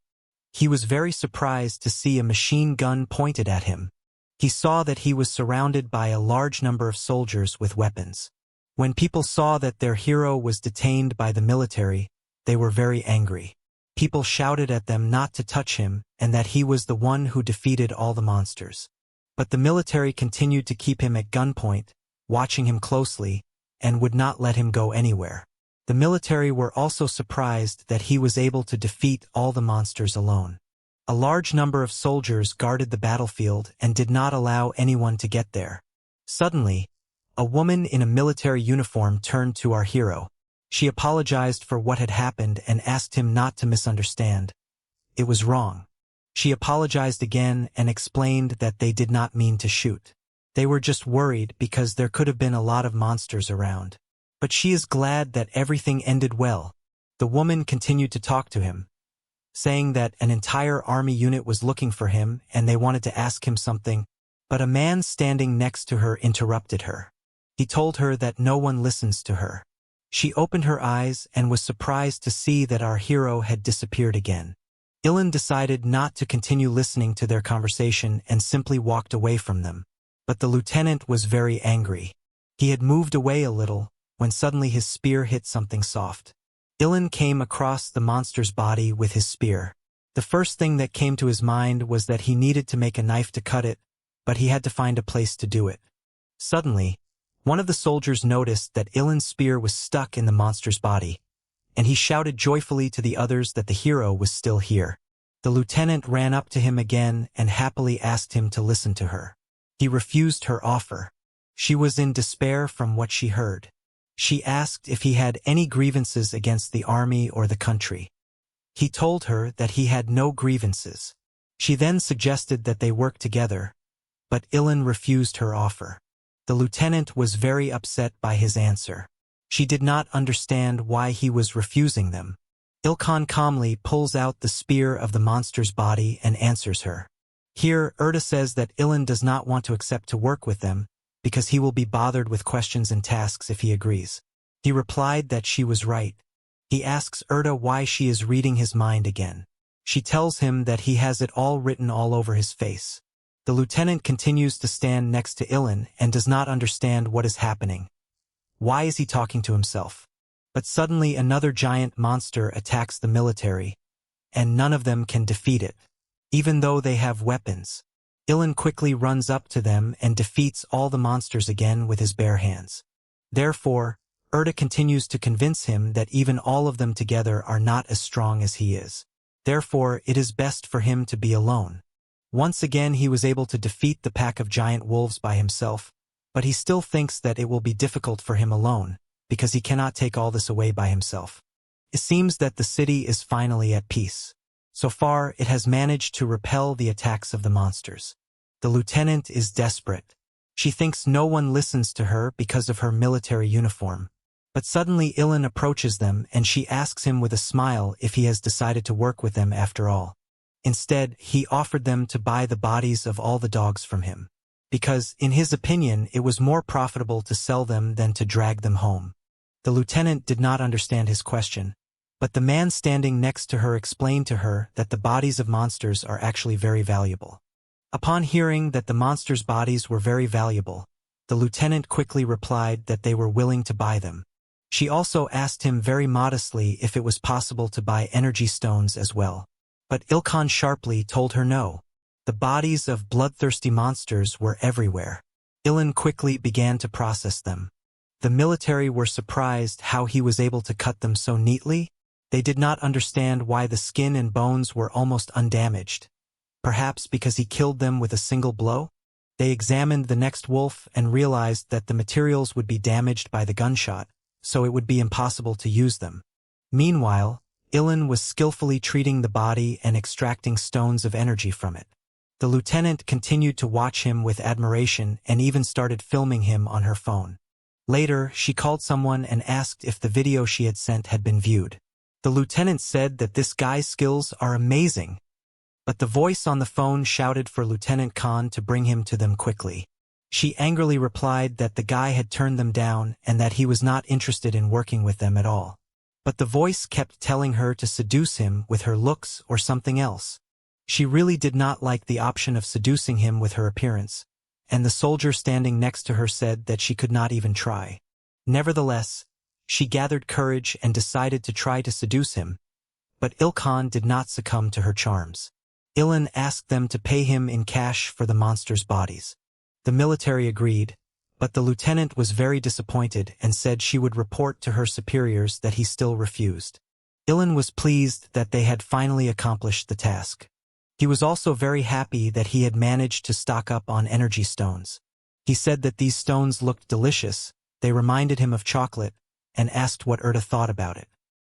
Speaker 1: He was very surprised to see a machine gun pointed at him. He saw that he was surrounded by a large number of soldiers with weapons. When people saw that their hero was detained by the military, they were very angry. People shouted at them not to touch him and that he was the one who defeated all the monsters. But the military continued to keep him at gunpoint, watching him closely, and would not let him go anywhere. The military were also surprised that he was able to defeat all the monsters alone. A large number of soldiers guarded the battlefield and did not allow anyone to get there. Suddenly, a woman in a military uniform turned to our hero. She apologized for what had happened and asked him not to misunderstand. It was wrong. She apologized again and explained that they did not mean to shoot. They were just worried because there could have been a lot of monsters around. But she is glad that everything ended well. The woman continued to talk to him, saying that an entire army unit was looking for him and they wanted to ask him something, but a man standing next to her interrupted her. He told her that no one listens to her. She opened her eyes and was surprised to see that our hero had disappeared again. Ilan decided not to continue listening to their conversation and simply walked away from them. But the lieutenant was very angry. He had moved away a little when suddenly his spear hit something soft. Ilan came across the monster's body with his spear. The first thing that came to his mind was that he needed to make a knife to cut it, but he had to find a place to do it. Suddenly, one of the soldiers noticed that Ilan's spear was stuck in the monster's body, and he shouted joyfully to the others that the hero was still here. The lieutenant ran up to him again and happily asked him to listen to her. He refused her offer. She was in despair from what she heard. She asked if he had any grievances against the army or the country. He told her that he had no grievances. She then suggested that they work together, but Ilan refused her offer. The lieutenant was very upset by his answer. She did not understand why he was refusing them. Ilkan calmly pulls out the spear of the monster's body and answers her. Here, Erda says that Ilan does not want to accept to work with them because he will be bothered with questions and tasks if he agrees. He replied that she was right. He asks Erda why she is reading his mind again. She tells him that he has it all written all over his face. The lieutenant continues to stand next to Ilan and does not understand what is happening. Why is he talking to himself? But suddenly another giant monster attacks the military, and none of them can defeat it. Even though they have weapons, Ilan quickly runs up to them and defeats all the monsters again with his bare hands. Therefore, Erda continues to convince him that even all of them together are not as strong as he is. Therefore, it is best for him to be alone. Once again he was able to defeat the pack of giant wolves by himself, but he still thinks that it will be difficult for him alone, because he cannot take all this away by himself. It seems that the city is finally at peace. So far, it has managed to repel the attacks of the monsters. The lieutenant is desperate. She thinks no one listens to her because of her military uniform. But suddenly Ilan approaches them and she asks him with a smile if he has decided to work with them after all. Instead, he offered them to buy the bodies of all the dogs from him, because, in his opinion, it was more profitable to sell them than to drag them home. The lieutenant did not understand his question, but the man standing next to her explained to her that the bodies of monsters are actually very valuable. Upon hearing that the monsters' bodies were very valuable, the lieutenant quickly replied that they were willing to buy them. She also asked him very modestly if it was possible to buy energy stones as well. But Ilkan sharply told her no. The bodies of bloodthirsty monsters were everywhere. Ilan quickly began to process them. The military were surprised how he was able to cut them so neatly. They did not understand why the skin and bones were almost undamaged. Perhaps because he killed them with a single blow? They examined the next wolf and realized that the materials would be damaged by the gunshot, so it would be impossible to use them. Meanwhile, Ilan was skillfully treating the body and extracting stones of energy from it. The lieutenant continued to watch him with admiration and even started filming him on her phone. Later, she called someone and asked if the video she had sent had been viewed. The lieutenant said that this guy's skills are amazing, but the voice on the phone shouted for Lieutenant Khan to bring him to them quickly. She angrily replied that the guy had turned them down and that he was not interested in working with them at all. But the voice kept telling her to seduce him with her looks or something else. She really did not like the option of seducing him with her appearance, and the soldier standing next to her said that she could not even try. Nevertheless, she gathered courage and decided to try to seduce him, but Ilkhan did not succumb to her charms. Ilan asked them to pay him in cash for the monsters' bodies. The military agreed, but the lieutenant was very disappointed and said she would report to her superiors that he still refused. Ilan was pleased that they had finally accomplished the task. He was also very happy that he had managed to stock up on energy stones. He said that these stones looked delicious, they reminded him of chocolate, and asked what Erda thought about it.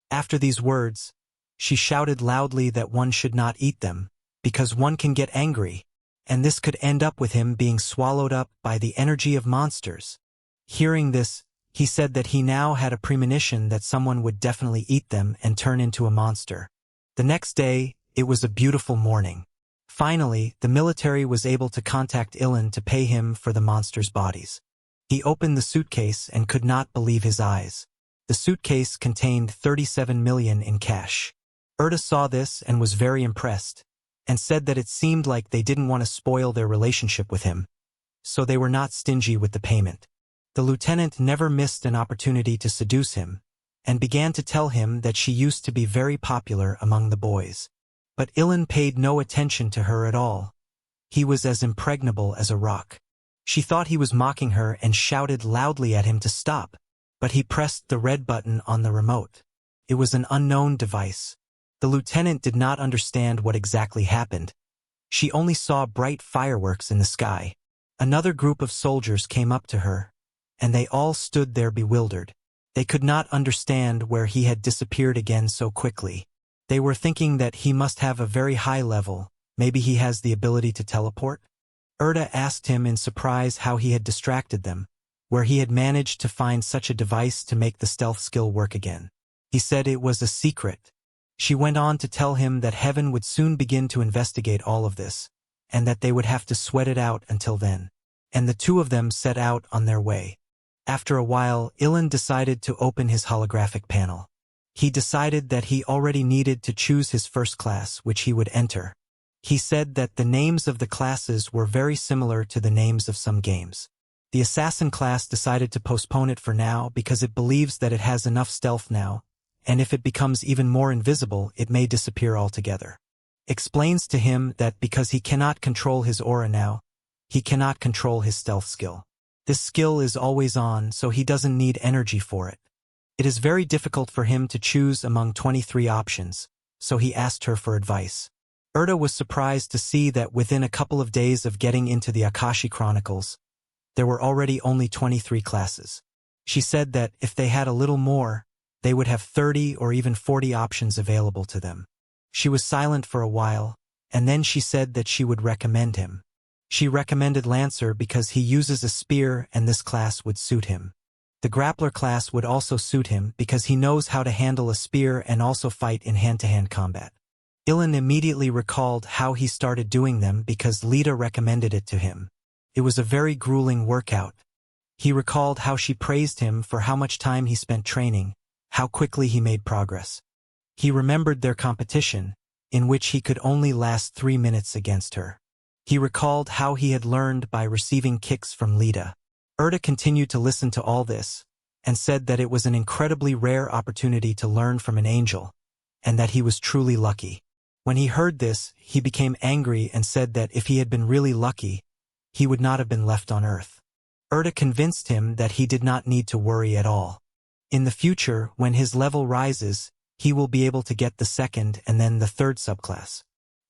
Speaker 1: After these words, she shouted loudly that one should not eat them, because one can get angry, and this could end up with him being swallowed up by the energy of monsters. Hearing this, he said that he now had a premonition that someone would definitely eat them and turn into a monster. The next day, it was a beautiful morning. Finally, the military was able to contact Ilan to pay him for the monsters' bodies. He opened the suitcase and could not believe his eyes. The suitcase contained 37 million in cash. Erda saw this and was very impressed, and said that it seemed like they didn't want to spoil their relationship with him, so they were not stingy with the payment. The lieutenant never missed an opportunity to seduce him, and began to tell him that she used to be very popular among the boys. But Ilan paid no attention to her at all. He was as impregnable as a rock. She thought he was mocking her and shouted loudly at him to stop, but he pressed the red button on the remote. It was an unknown device. The lieutenant did not understand what exactly happened. She only saw bright fireworks in the sky. Another group of soldiers came up to her, and they all stood there bewildered. They could not understand where he had disappeared again so quickly. They were thinking that he must have a very high level, maybe he has the ability to teleport? Erda asked him in surprise how he had distracted them, where he had managed to find such a device to make the stealth skill work again. He said it was a secret. She went on to tell him that Heaven would soon begin to investigate all of this, and that they would have to sweat it out until then. And the two of them set out on their way. After a while, Ilan decided to open his holographic panel. He decided that he already needed to choose his first class which he would enter. He said that the names of the classes were very similar to the names of some games. The assassin class decided to postpone it for now because it believes that it has enough stealth now, and if it becomes even more invisible, it may disappear altogether. Explains to him that because he cannot control his aura now, he cannot control his stealth skill. This skill is always on, so he doesn't need energy for it. It is very difficult for him to choose among 23 options, so he asked her for advice. Erda was surprised to see that within a couple of days of getting into the Akashi Chronicles, there were already only 23 classes. She said that if they had a little more, they would have 30 or even 40 options available to them. She was silent for a while, and then she said that she would recommend him. She recommended Lancer because he uses a spear and this class would suit him. The grappler class would also suit him because he knows how to handle a spear and also fight in hand-to-hand combat. Ilan immediately recalled how he started doing them because Lita recommended it to him. It was a very grueling workout. He recalled how she praised him for how much time he spent training, how quickly he made progress. He remembered their competition, in which he could only last 3 minutes against her. He recalled how he had learned by receiving kicks from Lita. Erda continued to listen to all this, and said that it was an incredibly rare opportunity to learn from an angel, and that he was truly lucky. When he heard this, he became angry and said that if he had been really lucky, he would not have been left on Earth. Erda convinced him that he did not need to worry at all. In the future, when his level rises, he will be able to get the second and then the third subclass.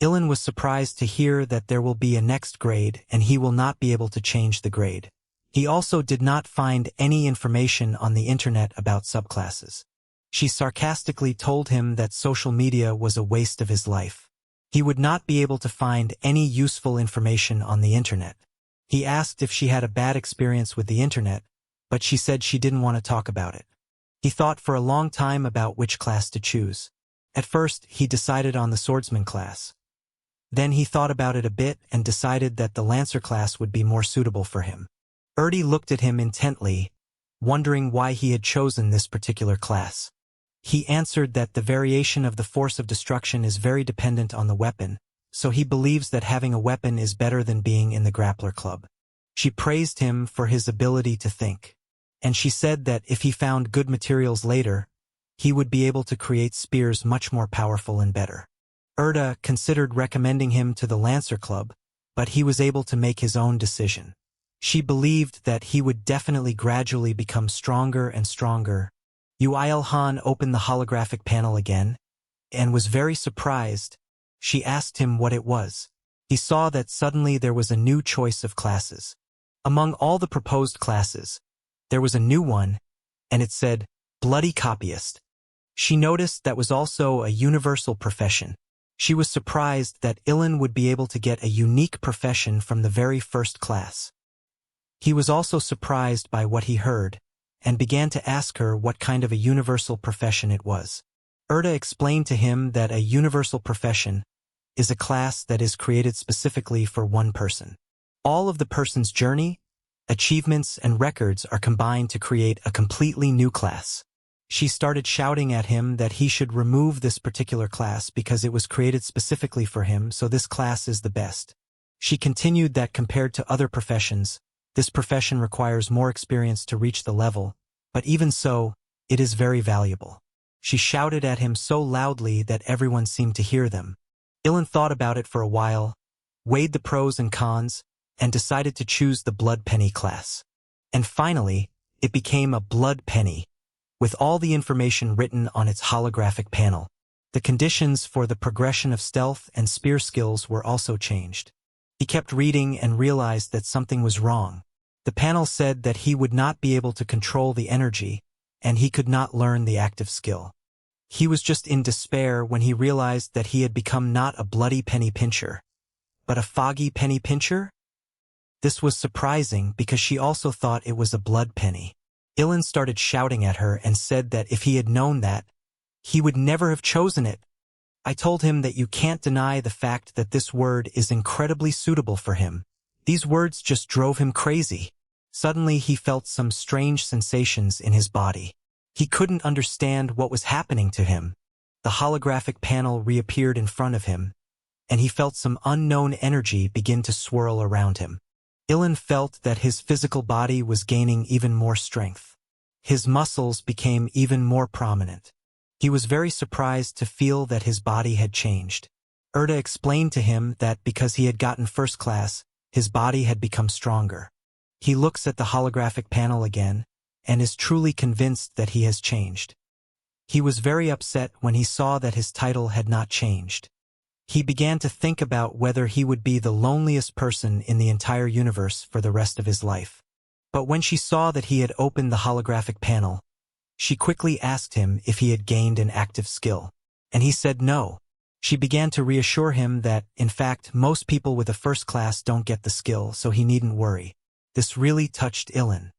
Speaker 1: Ilan was surprised to hear that there will be a next grade and he will not be able to change the grade. He also did not find any information on the internet about subclasses. She sarcastically told him that social media was a waste of his life. He would not be able to find any useful information on the internet. He asked if she had a bad experience with the internet, but she said she didn't want to talk about it. He thought for a long time about which class to choose. At first, he decided on the swordsman class. Then he thought about it a bit and decided that the lancer class would be more suitable for him. Erdi looked at him intently, wondering why he had chosen this particular class. He answered that the variation of the force of destruction is very dependent on the weapon, so he believes that having a weapon is better than being in the grappler club. She praised him for his ability to think, and she said that if he found good materials later, he would be able to create spears much more powerful and better. Erda considered recommending him to the Lancer Club, but he was able to make his own decision. She believed that he would definitely gradually become stronger and stronger. Yuil-han opened the holographic panel again, and was very surprised. She asked him what it was. He saw that suddenly there was a new choice of classes. Among all the proposed classes, there was a new one, and it said, Bloody Copyist. She noticed that was also a universal profession. She was surprised that Ilan would be able to get a unique profession from the very first class. He was also surprised by what he heard, and began to ask her what kind of a universal profession it was. Erda explained to him that a universal profession is a class that is created specifically for one person. All of the person's journey, achievements, and records are combined to create a completely new class. She started shouting at him that he should remove this particular class because it was created specifically for him, so this class is the best. She continued that compared to other professions, this profession requires more experience to reach the level, but even so, it is very valuable. She shouted at him so loudly that everyone seemed to hear them. Ilan thought about it for a while, weighed the pros and cons, and decided to choose the Blood Penny class. And finally, it became a Blood Penny, with all the information written on its holographic panel. The conditions for the progression of stealth and spear skills were also changed. He kept reading and realized that something was wrong. The panel said that he would not be able to control the energy, and he could not learn the active skill. He was just in despair when he realized that he had become not a bloody penny pincher, but a foggy penny pincher? This was surprising because she also thought it was a blood penny. Ilan started shouting at her and said that if he had known that, he would never have chosen it. I told him that you can't deny the fact that this word is incredibly suitable for him. These words just drove him crazy. Suddenly he felt some strange sensations in his body. He couldn't understand what was happening to him. The holographic panel reappeared in front of him, and he felt some unknown energy begin to swirl around him. Ilan felt that his physical body was gaining even more strength. His muscles became even more prominent. He was very surprised to feel that his body had changed. Erda explained to him that because he had gotten first class, his body had become stronger. He looks at the holographic panel again, and is truly convinced that he has changed. He was very upset when he saw that his title had not changed. He began to think about whether he would be the loneliest person in the entire universe for the rest of his life. But when she saw that he had opened the holographic panel, she quickly asked him if he had gained an active skill, and he said no. She began to reassure him that, in fact, most people with a first class don't get the skill, so he needn't worry. This really touched Ilan.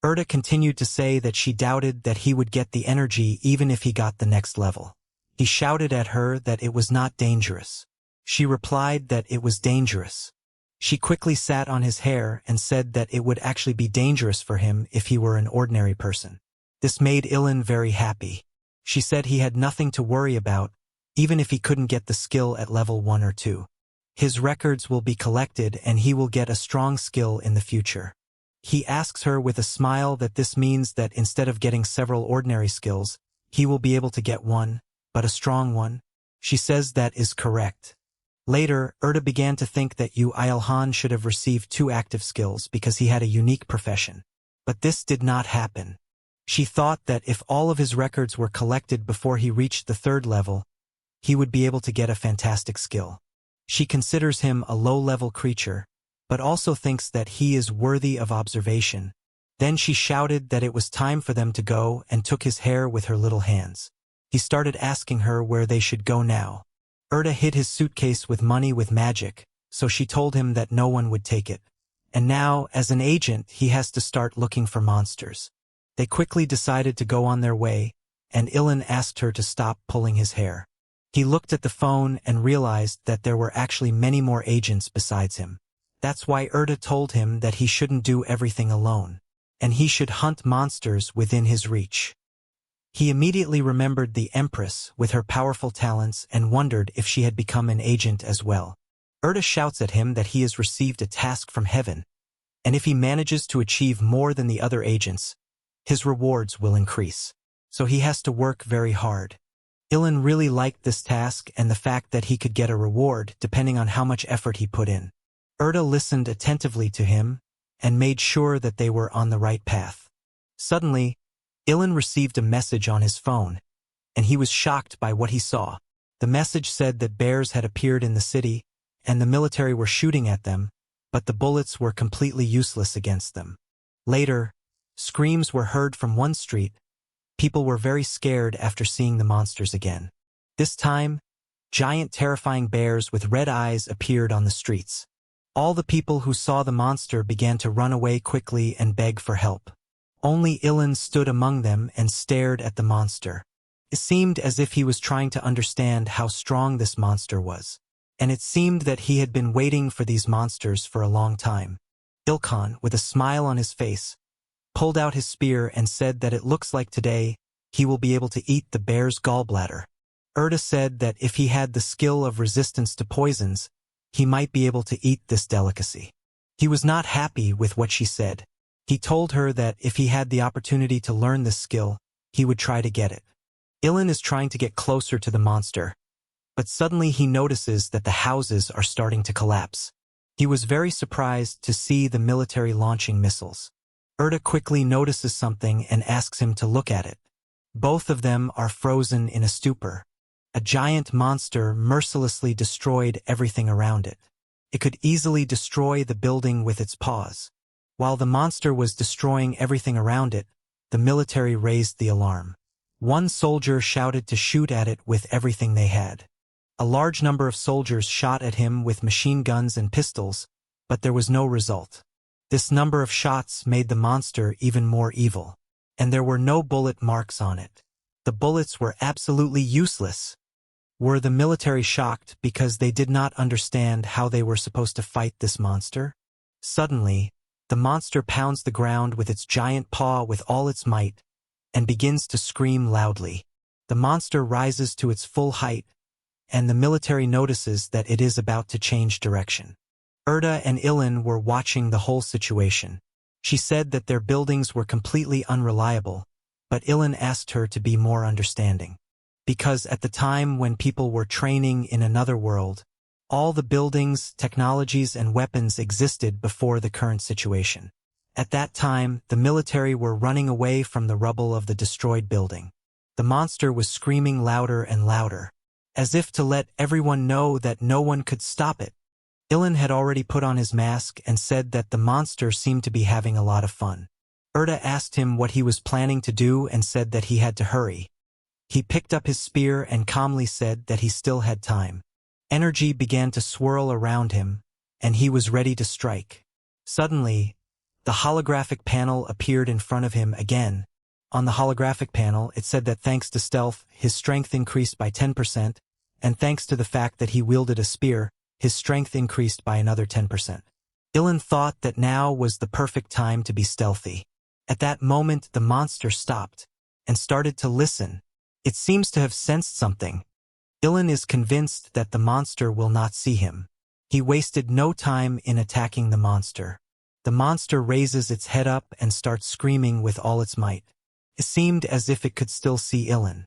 Speaker 1: Erda continued to say that she doubted that he would get the energy even if he got the next level. He shouted at her that it was not dangerous. She replied that it was dangerous. She quickly sat on his hair and said that it would actually be dangerous for him if he were an ordinary person. This made Ilan very happy. She said he had nothing to worry about, even if he couldn't get the skill at level 1 or 2. His records will be collected and he will get a strong skill in the future. He asks her with a smile that this means that instead of getting several ordinary skills, he will be able to get one, but a strong one. She says that is correct. Later, Erda began to think that Yuil-han should have received 2 active skills because he had a unique profession. But this did not happen. She thought that if all of his records were collected before he reached the 3rd level, he would be able to get a fantastic skill. She considers him a low-level creature, but also thinks that he is worthy of observation. Then she shouted that it was time for them to go and took his hair with her little hands. He started asking her where they should go now. Erda hid his suitcase with money with magic, so she told him that no one would take it. And now, as an agent, he has to start looking for monsters. They quickly decided to go on their way, and Ilan asked her to stop pulling his hair. He looked at the phone and realized that there were actually many more agents besides him. That's why Erda told him that he shouldn't do everything alone, and he should hunt monsters within his reach. He immediately remembered the Empress with her powerful talents and wondered if she had become an agent as well. Erda shouts at him that he has received a task from heaven, and if he manages to achieve more than the other agents, his rewards will increase. So he has to work very hard. Ilan really liked this task and the fact that he could get a reward depending on how much effort he put in. Erda listened attentively to him and made sure that they were on the right path. Suddenly, Ilan received a message on his phone, and he was shocked by what he saw. The message said that bears had appeared in the city, and the military were shooting at them, but the bullets were completely useless against them. Later, screams were heard from one street. People were very scared after seeing the monsters again. This time, giant terrifying bears with red eyes appeared on the streets. All the people who saw the monster began to run away quickly and beg for help. Only Ilan stood among them and stared at the monster. It seemed as if he was trying to understand how strong this monster was. And it seemed that he had been waiting for these monsters for a long time. Ilkan, with a smile on his face, pulled out his spear and said that it looks like today he will be able to eat the bear's gallbladder. Erda said that if he had the skill of resistance to poisons, he might be able to eat this delicacy. He was not happy with what she said. He told her that if he had the opportunity to learn this skill, he would try to get it. Ilan is trying to get closer to the monster, but suddenly he notices that the houses are starting to collapse. He was very surprised to see the military launching missiles. Erda quickly notices something and asks him to look at it. Both of them are frozen in a stupor. A giant monster mercilessly destroyed everything around it. It could easily destroy the building with its paws. While the monster was destroying everything around it, the military raised the alarm. One soldier shouted to shoot at it with everything they had. A large number of soldiers shot at him with machine guns and pistols, but there was no result. This number of shots made the monster even more evil, and there were no bullet marks on it. The bullets were absolutely useless. Were the military shocked because they did not understand how they were supposed to fight this monster? Suddenly, the monster pounds the ground with its giant paw with all its might, and begins to scream loudly. The monster rises to its full height, and the military notices that it is about to change direction. Erda and Ilan were watching the whole situation. She said that their buildings were completely unreliable, but Ilan asked her to be more understanding. Because at the time when people were training in another world, all the buildings, technologies, and weapons existed before the current situation. At that time, the military were running away from the rubble of the destroyed building. The monster was screaming louder and louder, as if to let everyone know that no one could stop it. Ilan had already put on his mask and said that the monster seemed to be having a lot of fun. Erda asked him what he was planning to do and said that he had to hurry. He picked up his spear and calmly said that he still had time. Energy began to swirl around him, and he was ready to strike. Suddenly, the holographic panel appeared in front of him again. On the holographic panel, it said that thanks to stealth, his strength increased by 10%, and thanks to the fact that he wielded a spear, his strength increased by another 10%. Ilan thought that now was the perfect time to be stealthy. At that moment, the monster stopped and started to listen. It seems to have sensed something. Ilan is convinced that the monster will not see him. He wasted no time in attacking the monster. The monster raises its head up and starts screaming with all its might. It seemed as if it could still see Ilan.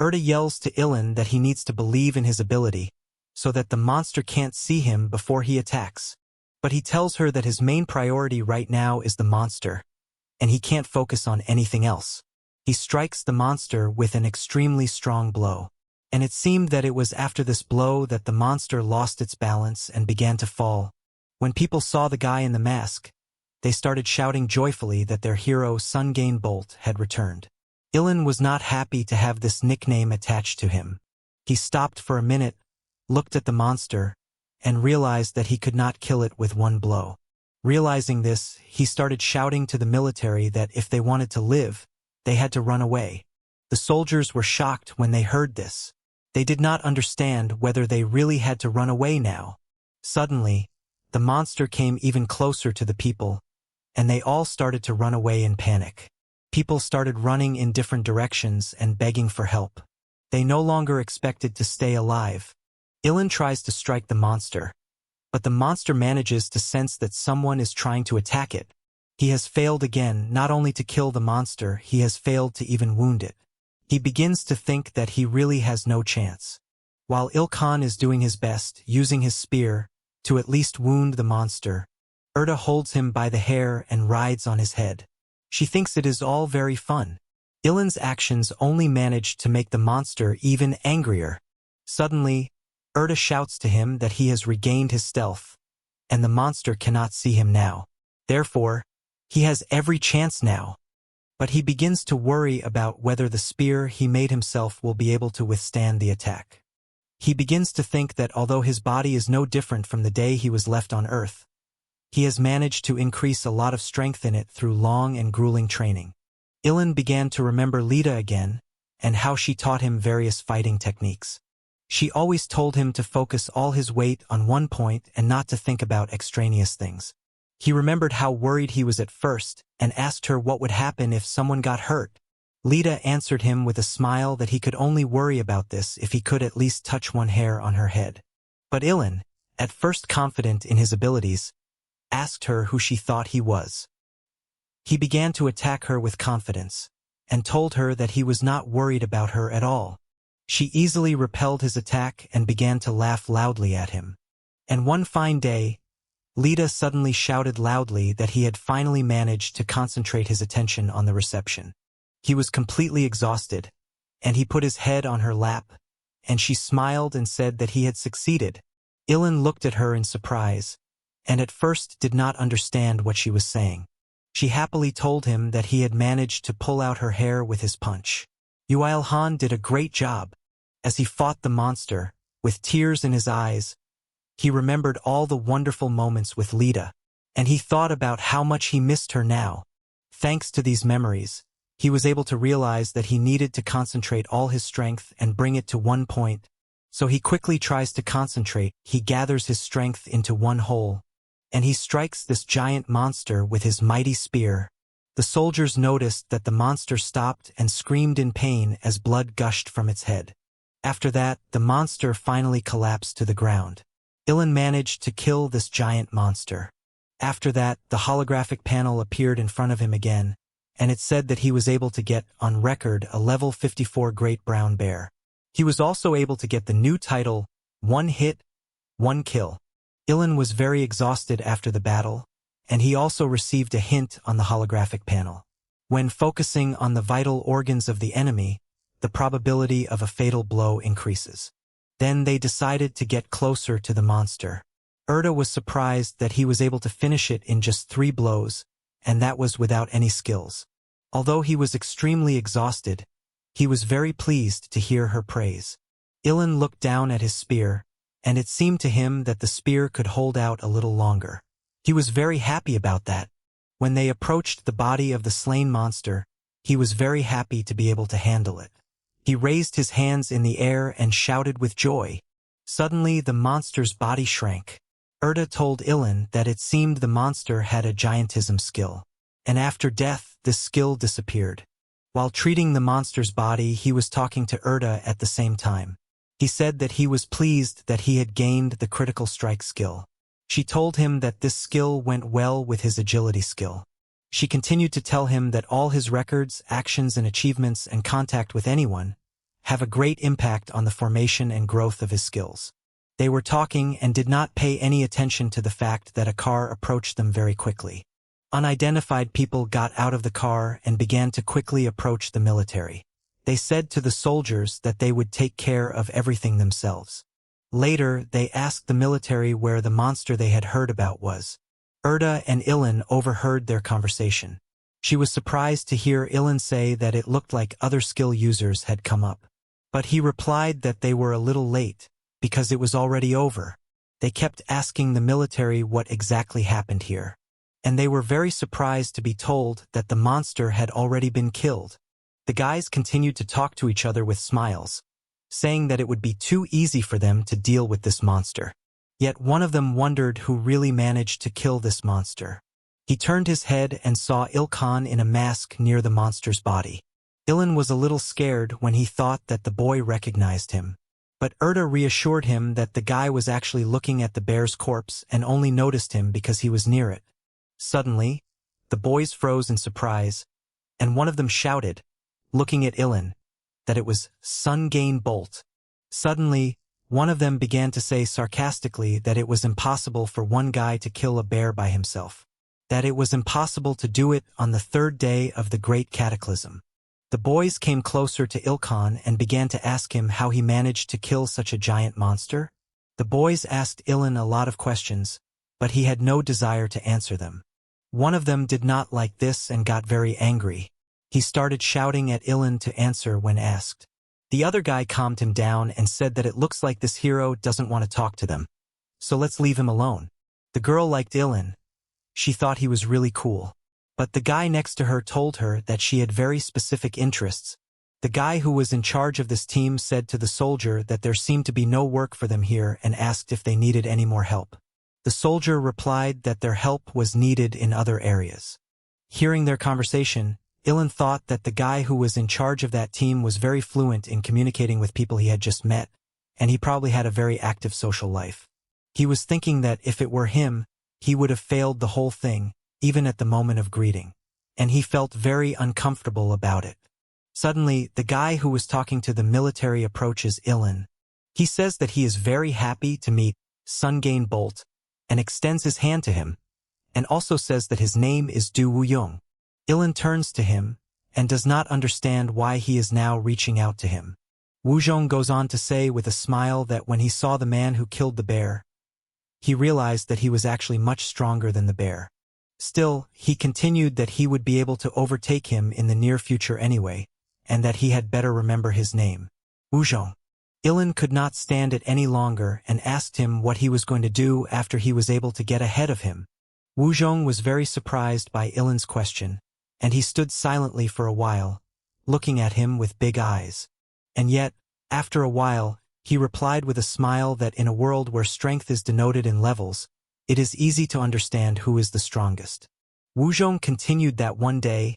Speaker 1: Erda yells to Ilan that he needs to believe in his ability, so that the monster can't see him before he attacks. But he tells her that his main priority right now is the monster, and he can't focus on anything else. He strikes the monster with an extremely strong blow. And it seemed that it was after this blow that the monster lost its balance and began to fall. When people saw the guy in the mask, they started shouting joyfully that their hero Sun Gain Bolt had returned. Ilan was not happy to have this nickname attached to him. He stopped for a minute, looked at the monster, and realized that he could not kill it with one blow. Realizing this, he started shouting to the military that if they wanted to live, they had to run away. The soldiers were shocked when they heard this. They did not understand whether they really had to run away now. Suddenly, the monster came even closer to the people, and they all started to run away in panic. People started running in different directions and begging for help. They no longer expected to stay alive. Ilan tries to strike the monster, but the monster manages to sense that someone is trying to attack it. He has failed again. Not only to kill the monster, he has failed to even wound it. He begins to think that he really has no chance. While Ilkhan is doing his best, using his spear, to at least wound the monster, Erda holds him by the hair and rides on his head. She thinks it is all very fun. Ilan's actions only manage to make the monster even angrier. Suddenly, Erda shouts to him that he has regained his stealth, and the monster cannot see him now. Therefore, he has every chance now. But he begins to worry about whether the spear he made himself will be able to withstand the attack. He begins to think that although his body is no different from the day he was left on Earth, he has managed to increase a lot of strength in it through long and grueling training. Ilan began to remember Lita again, and how she taught him various fighting techniques. She always told him to focus all his weight on one point and not to think about extraneous things. He remembered how worried he was at first, and asked her what would happen if someone got hurt. Lita answered him with a smile that he could only worry about this if he could at least touch one hair on her head. But Ilan, at first confident in his abilities, asked her who she thought he was. He began to attack her with confidence, and told her that he was not worried about her at all. She easily repelled his attack and began to laugh loudly at him. And one fine day, Lita suddenly shouted loudly that he had finally managed to concentrate his attention on the reception. He was completely exhausted, and he put his head on her lap, and she smiled and said that he had succeeded. Ilan looked at her in surprise, and at first did not understand what she was saying. She happily told him that he had managed to pull out her hair with his punch. Yuilhan did a great job. As he fought the monster, with tears in his eyes, he remembered all the wonderful moments with Lita, and he thought about how much he missed her now. Thanks to these memories, he was able to realize that he needed to concentrate all his strength and bring it to one point. So he quickly tries to concentrate. He gathers his strength into one whole, and he strikes this giant monster with his mighty spear. The soldiers noticed that the monster stopped and screamed in pain as blood gushed from its head. After that, the monster finally collapsed to the ground. Ilan managed to kill this giant monster. After that, the holographic panel appeared in front of him again, and it said that he was able to get, on record, a level 54 Great Brown Bear. He was also able to get the new title, One Hit, One Kill. Ilan was very exhausted after the battle, and he also received a hint on the holographic panel. When focusing on the vital organs of the enemy, the probability of a fatal blow increases. Then they decided to get closer to the monster. Erda was surprised that he was able to finish it in just 3 blows, and that was without any skills. Although he was extremely exhausted, he was very pleased to hear her praise. Ilan looked down at his spear, and it seemed to him that the spear could hold out a little longer. He was very happy about that. When they approached the body of the slain monster, he was very happy to be able to handle it. He raised his hands in the air and shouted with joy. Suddenly the monster's body shrank. Erda told Ilan that it seemed the monster had a giantism skill, and after death this skill disappeared. While treating the monster's body, he was talking to Erda at the same time. He said that he was pleased that he had gained the critical strike skill. She told him that this skill went well with his agility skill. She continued to tell him that all his records, actions and achievements and contact with anyone have a great impact on the formation and growth of his skills. They were talking and did not pay any attention to the fact that a car approached them very quickly. Unidentified people got out of the car and began to quickly approach the military. They said to the soldiers that they would take care of everything themselves. Later, they asked the military where the monster they had heard about was. Erda and Ilan overheard their conversation. She was surprised to hear Ilan say that it looked like other skill users had come up. But he replied that they were a little late, because it was already over. They kept asking the military what exactly happened here. And they were very surprised to be told that the monster had already been killed. The guys continued to talk to each other with smiles, saying that it would be too easy for them to deal with this monster. Yet one of them wondered who really managed to kill this monster. He turned his head and saw Ilkan in a mask near the monster's body. Ilan was a little scared when he thought that the boy recognized him. But Erda reassured him that the guy was actually looking at the bear's corpse and only noticed him because he was near it. Suddenly, the boys froze in surprise, and one of them shouted, looking at Ilan, that it was Sungain Bolt. Suddenly, one of them began to say sarcastically that it was impossible for one guy to kill a bear by himself, that it was impossible to do it on the third day of the Great Cataclysm. The boys came closer to Ilkan and began to ask him how he managed to kill such a giant monster. The boys asked Ilan a lot of questions, but he had no desire to answer them. One of them did not like this and got very angry. He started shouting at Ilan to answer when asked. The other guy calmed him down and said that it looks like this hero doesn't want to talk to them, so let's leave him alone. The girl liked Ilan. She thought he was really cool. But the guy next to her told her that she had very specific interests. The guy who was in charge of this team said to the soldier that there seemed to be no work for them here and asked if they needed any more help. The soldier replied that their help was needed in other areas. Hearing their conversation, Ilan thought that the guy who was in charge of that team was very fluent in communicating with people he had just met, and he probably had a very active social life. He was thinking that if it were him, he would have failed the whole thing, even at the moment of greeting, and he felt very uncomfortable about it. Suddenly, the guy who was talking to the military approaches Ilan. He says that he is very happy to meet Sungain Bolt and extends his hand to him, and also says that his name is Du Wuyong. Ilan turns to him and does not understand why he is now reaching out to him. Wuzhong goes on to say with a smile that when he saw the man who killed the bear, he realized that he was actually much stronger than the bear. Still, he continued that he would be able to overtake him in the near future anyway, and that he had better remember his name. Wuzhong. Ilan could not stand it any longer and asked him what he was going to do after he was able to get ahead of him. Wuzhong was very surprised by Ilan's question, and he stood silently for a while, looking at him with big eyes. And yet, after a while, he replied with a smile that in a world where strength is denoted in levels, it is easy to understand who is the strongest. Wuzhong continued that one day,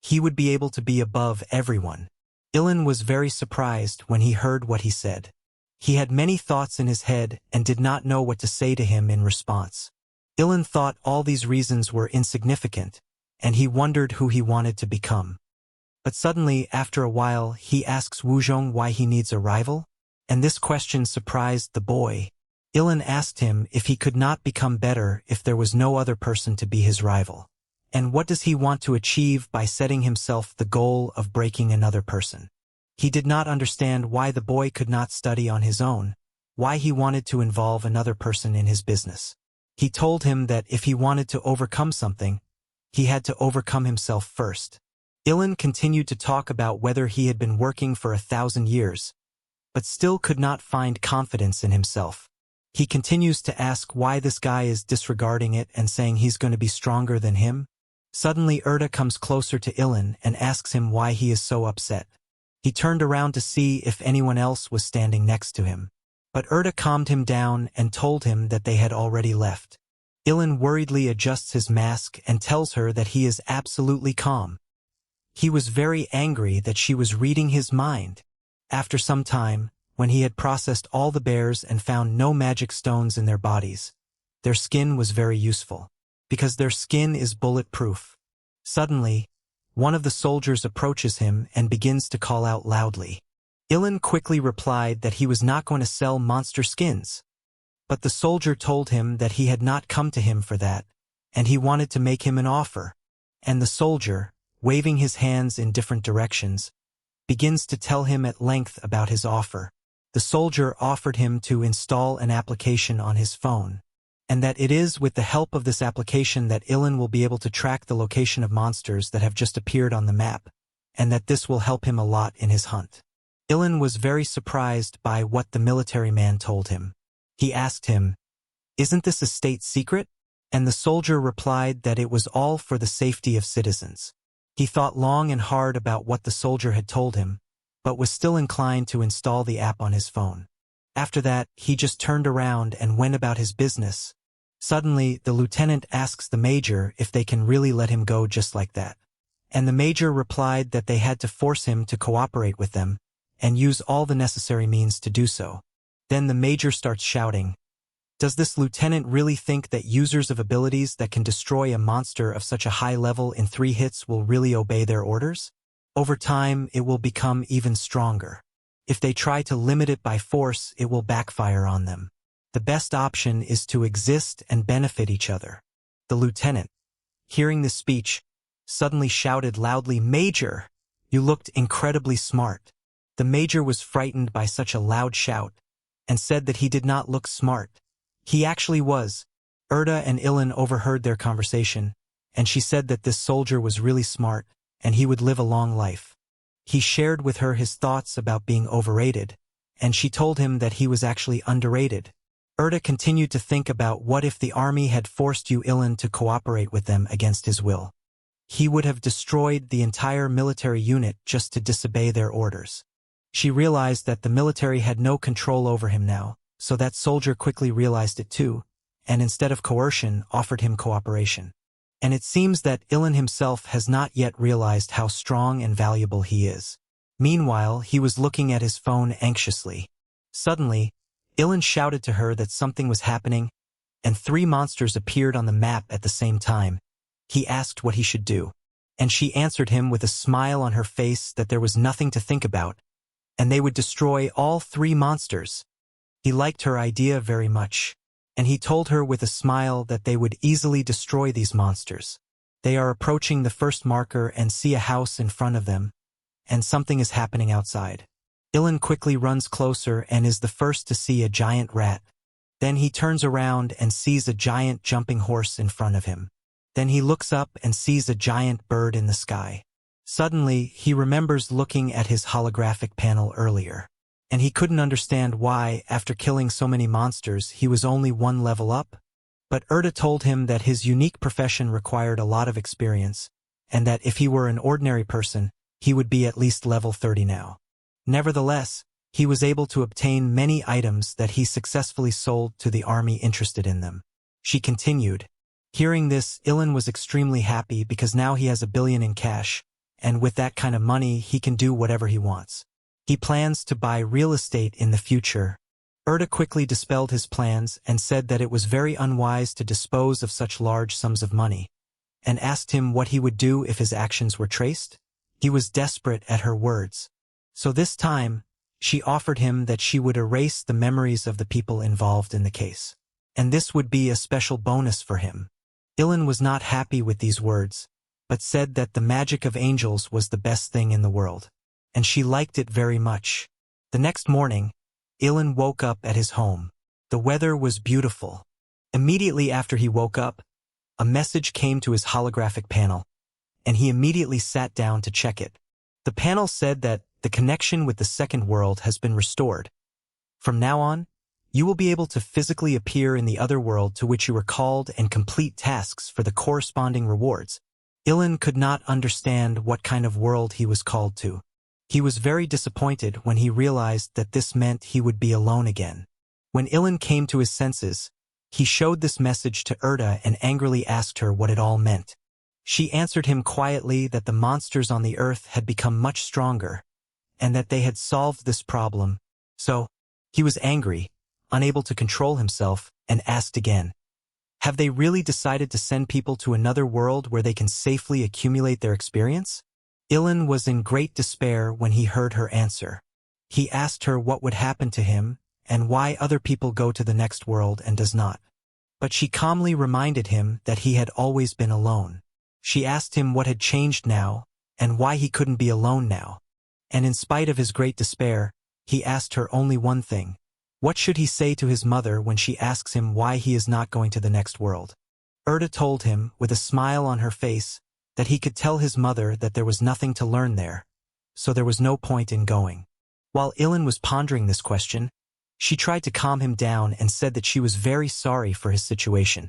Speaker 1: he would be able to be above everyone. Ilan was very surprised when he heard what he said. He had many thoughts in his head and did not know what to say to him in response. Ilan thought all these reasons were insignificant, and he wondered who he wanted to become. But suddenly, after a while, he asks Wuzhong why he needs a rival, and this question surprised the boy. Ilan asked him if he could not become better if there was no other person to be his rival. And what does he want to achieve by setting himself the goal of breaking another person? He did not understand why the boy could not study on his own, why he wanted to involve another person in his business. He told him that if he wanted to overcome something, he had to overcome himself first. Ilan continued to talk about whether he had been working for 1,000 years, but still could not find confidence in himself. He continues to ask why this guy is disregarding it and saying he's going to be stronger than him. Suddenly Erda comes closer to Ilan and asks him why he is so upset. He turned around to see if anyone else was standing next to him. But Erda calmed him down and told him that they had already left. Ilan worriedly adjusts his mask and tells her that he is absolutely calm. He was very angry that she was reading his mind. After some time, when he had processed all the bears and found no magic stones in their bodies, their skin was very useful, because their skin is bulletproof. Suddenly, one of the soldiers approaches him and begins to call out loudly. Ilan quickly replied that he was not going to sell monster skins. But the soldier told him that he had not come to him for that, and he wanted to make him an offer. And the soldier, waving his hands in different directions, begins to tell him at length about his offer. The soldier offered him to install an application on his phone, and that it is with the help of this application that Ilan will be able to track the location of monsters that have just appeared on the map, and that this will help him a lot in his hunt. Ilan was very surprised by what the military man told him. He asked him, "Isn't this a state secret?" And the soldier replied that it was all for the safety of citizens. He thought long and hard about what the soldier had told him, but was still inclined to install the app on his phone. After that, he just turned around and went about his business. Suddenly, the lieutenant asks the major if they can really let him go just like that. And the major replied that they had to force him to cooperate with them and use all the necessary means to do so. Then the major starts shouting, "Does this lieutenant really think that users of abilities that can destroy a monster of such a high level in 3 hits will really obey their orders? Over time, it will become even stronger. If they try to limit it by force, it will backfire on them. The best option is to exist and benefit each other." The lieutenant, hearing this speech, suddenly shouted loudly, "Major, you looked incredibly smart." The major was frightened by such a loud shout and said that he did not look smart. He actually was. Erda and Ilan overheard their conversation, and she said that this soldier was really smart and he would live a long life. He shared with her his thoughts about being overrated, and she told him that he was actually underrated. Erda continued to think about what if the army had forced Ilan to cooperate with them against his will. He would have destroyed the entire military unit just to disobey their orders. She realized that the military had no control over him now, so that soldier quickly realized it too, and instead of coercion, offered him cooperation. And it seems that Ilan himself has not yet realized how strong and valuable he is. Meanwhile, he was looking at his phone anxiously. Suddenly, Ilan shouted to her that something was happening, and 3 monsters appeared on the map at the same time. He asked what he should do, and she answered him with a smile on her face that there was nothing to think about, and they would destroy all 3 monsters. He liked her idea very much, and he told her with a smile that they would easily destroy these monsters. They are approaching the first marker and see a house in front of them, and something is happening outside. Ilan quickly runs closer and is the first to see a giant rat. Then he turns around and sees a giant jumping horse in front of him. Then he looks up and sees a giant bird in the sky. Suddenly, he remembers looking at his holographic panel earlier, and he couldn't understand why, after killing so many monsters, he was only 1 level up. But Erda told him that his unique profession required a lot of experience, and that if he were an ordinary person, he would be at least level 30 now. Nevertheless, he was able to obtain many items that he successfully sold to the army interested in them. She continued. Hearing this, Ilan was extremely happy because now he has 1 billion in cash, and with that kind of money, he can do whatever he wants. He plans to buy real estate in the future. Erda quickly dispelled his plans and said that it was very unwise to dispose of such large sums of money, and asked him what he would do if his actions were traced. He was desperate at her words. So this time, she offered him that she would erase the memories of the people involved in the case, and this would be a special bonus for him. Ilan was not happy with these words, but said that the magic of angels was the best thing in the world, and she liked it very much. The next morning, Ilan woke up at his home. The weather was beautiful. Immediately after he woke up, a message came to his holographic panel, and he immediately sat down to check it. The panel said that the connection with the second world has been restored. From now on, you will be able to physically appear in the other world to which you were called and complete tasks for the corresponding rewards. Ilan could not understand what kind of world he was called to. He was very disappointed when he realized that this meant he would be alone again. When Ilan came to his senses, he showed this message to Erda and angrily asked her what it all meant. She answered him quietly that the monsters on the earth had become much stronger, and that they had solved this problem. So, he was angry, unable to control himself, and asked again, "Have they really decided to send people to another world where they can safely accumulate their experience?" Ilan was in great despair when he heard her answer. He asked her what would happen to him, and why other people go to the next world and does not. But she calmly reminded him that he had always been alone. She asked him what had changed now, and why he couldn't be alone now. And in spite of his great despair, he asked her only one thing. What should he say to his mother when she asks him why he is not going to the next world? Erda told him, with a smile on her face, that he could tell his mother that there was nothing to learn there, so there was no point in going. While Ilan was pondering this question, she tried to calm him down and said that she was very sorry for his situation.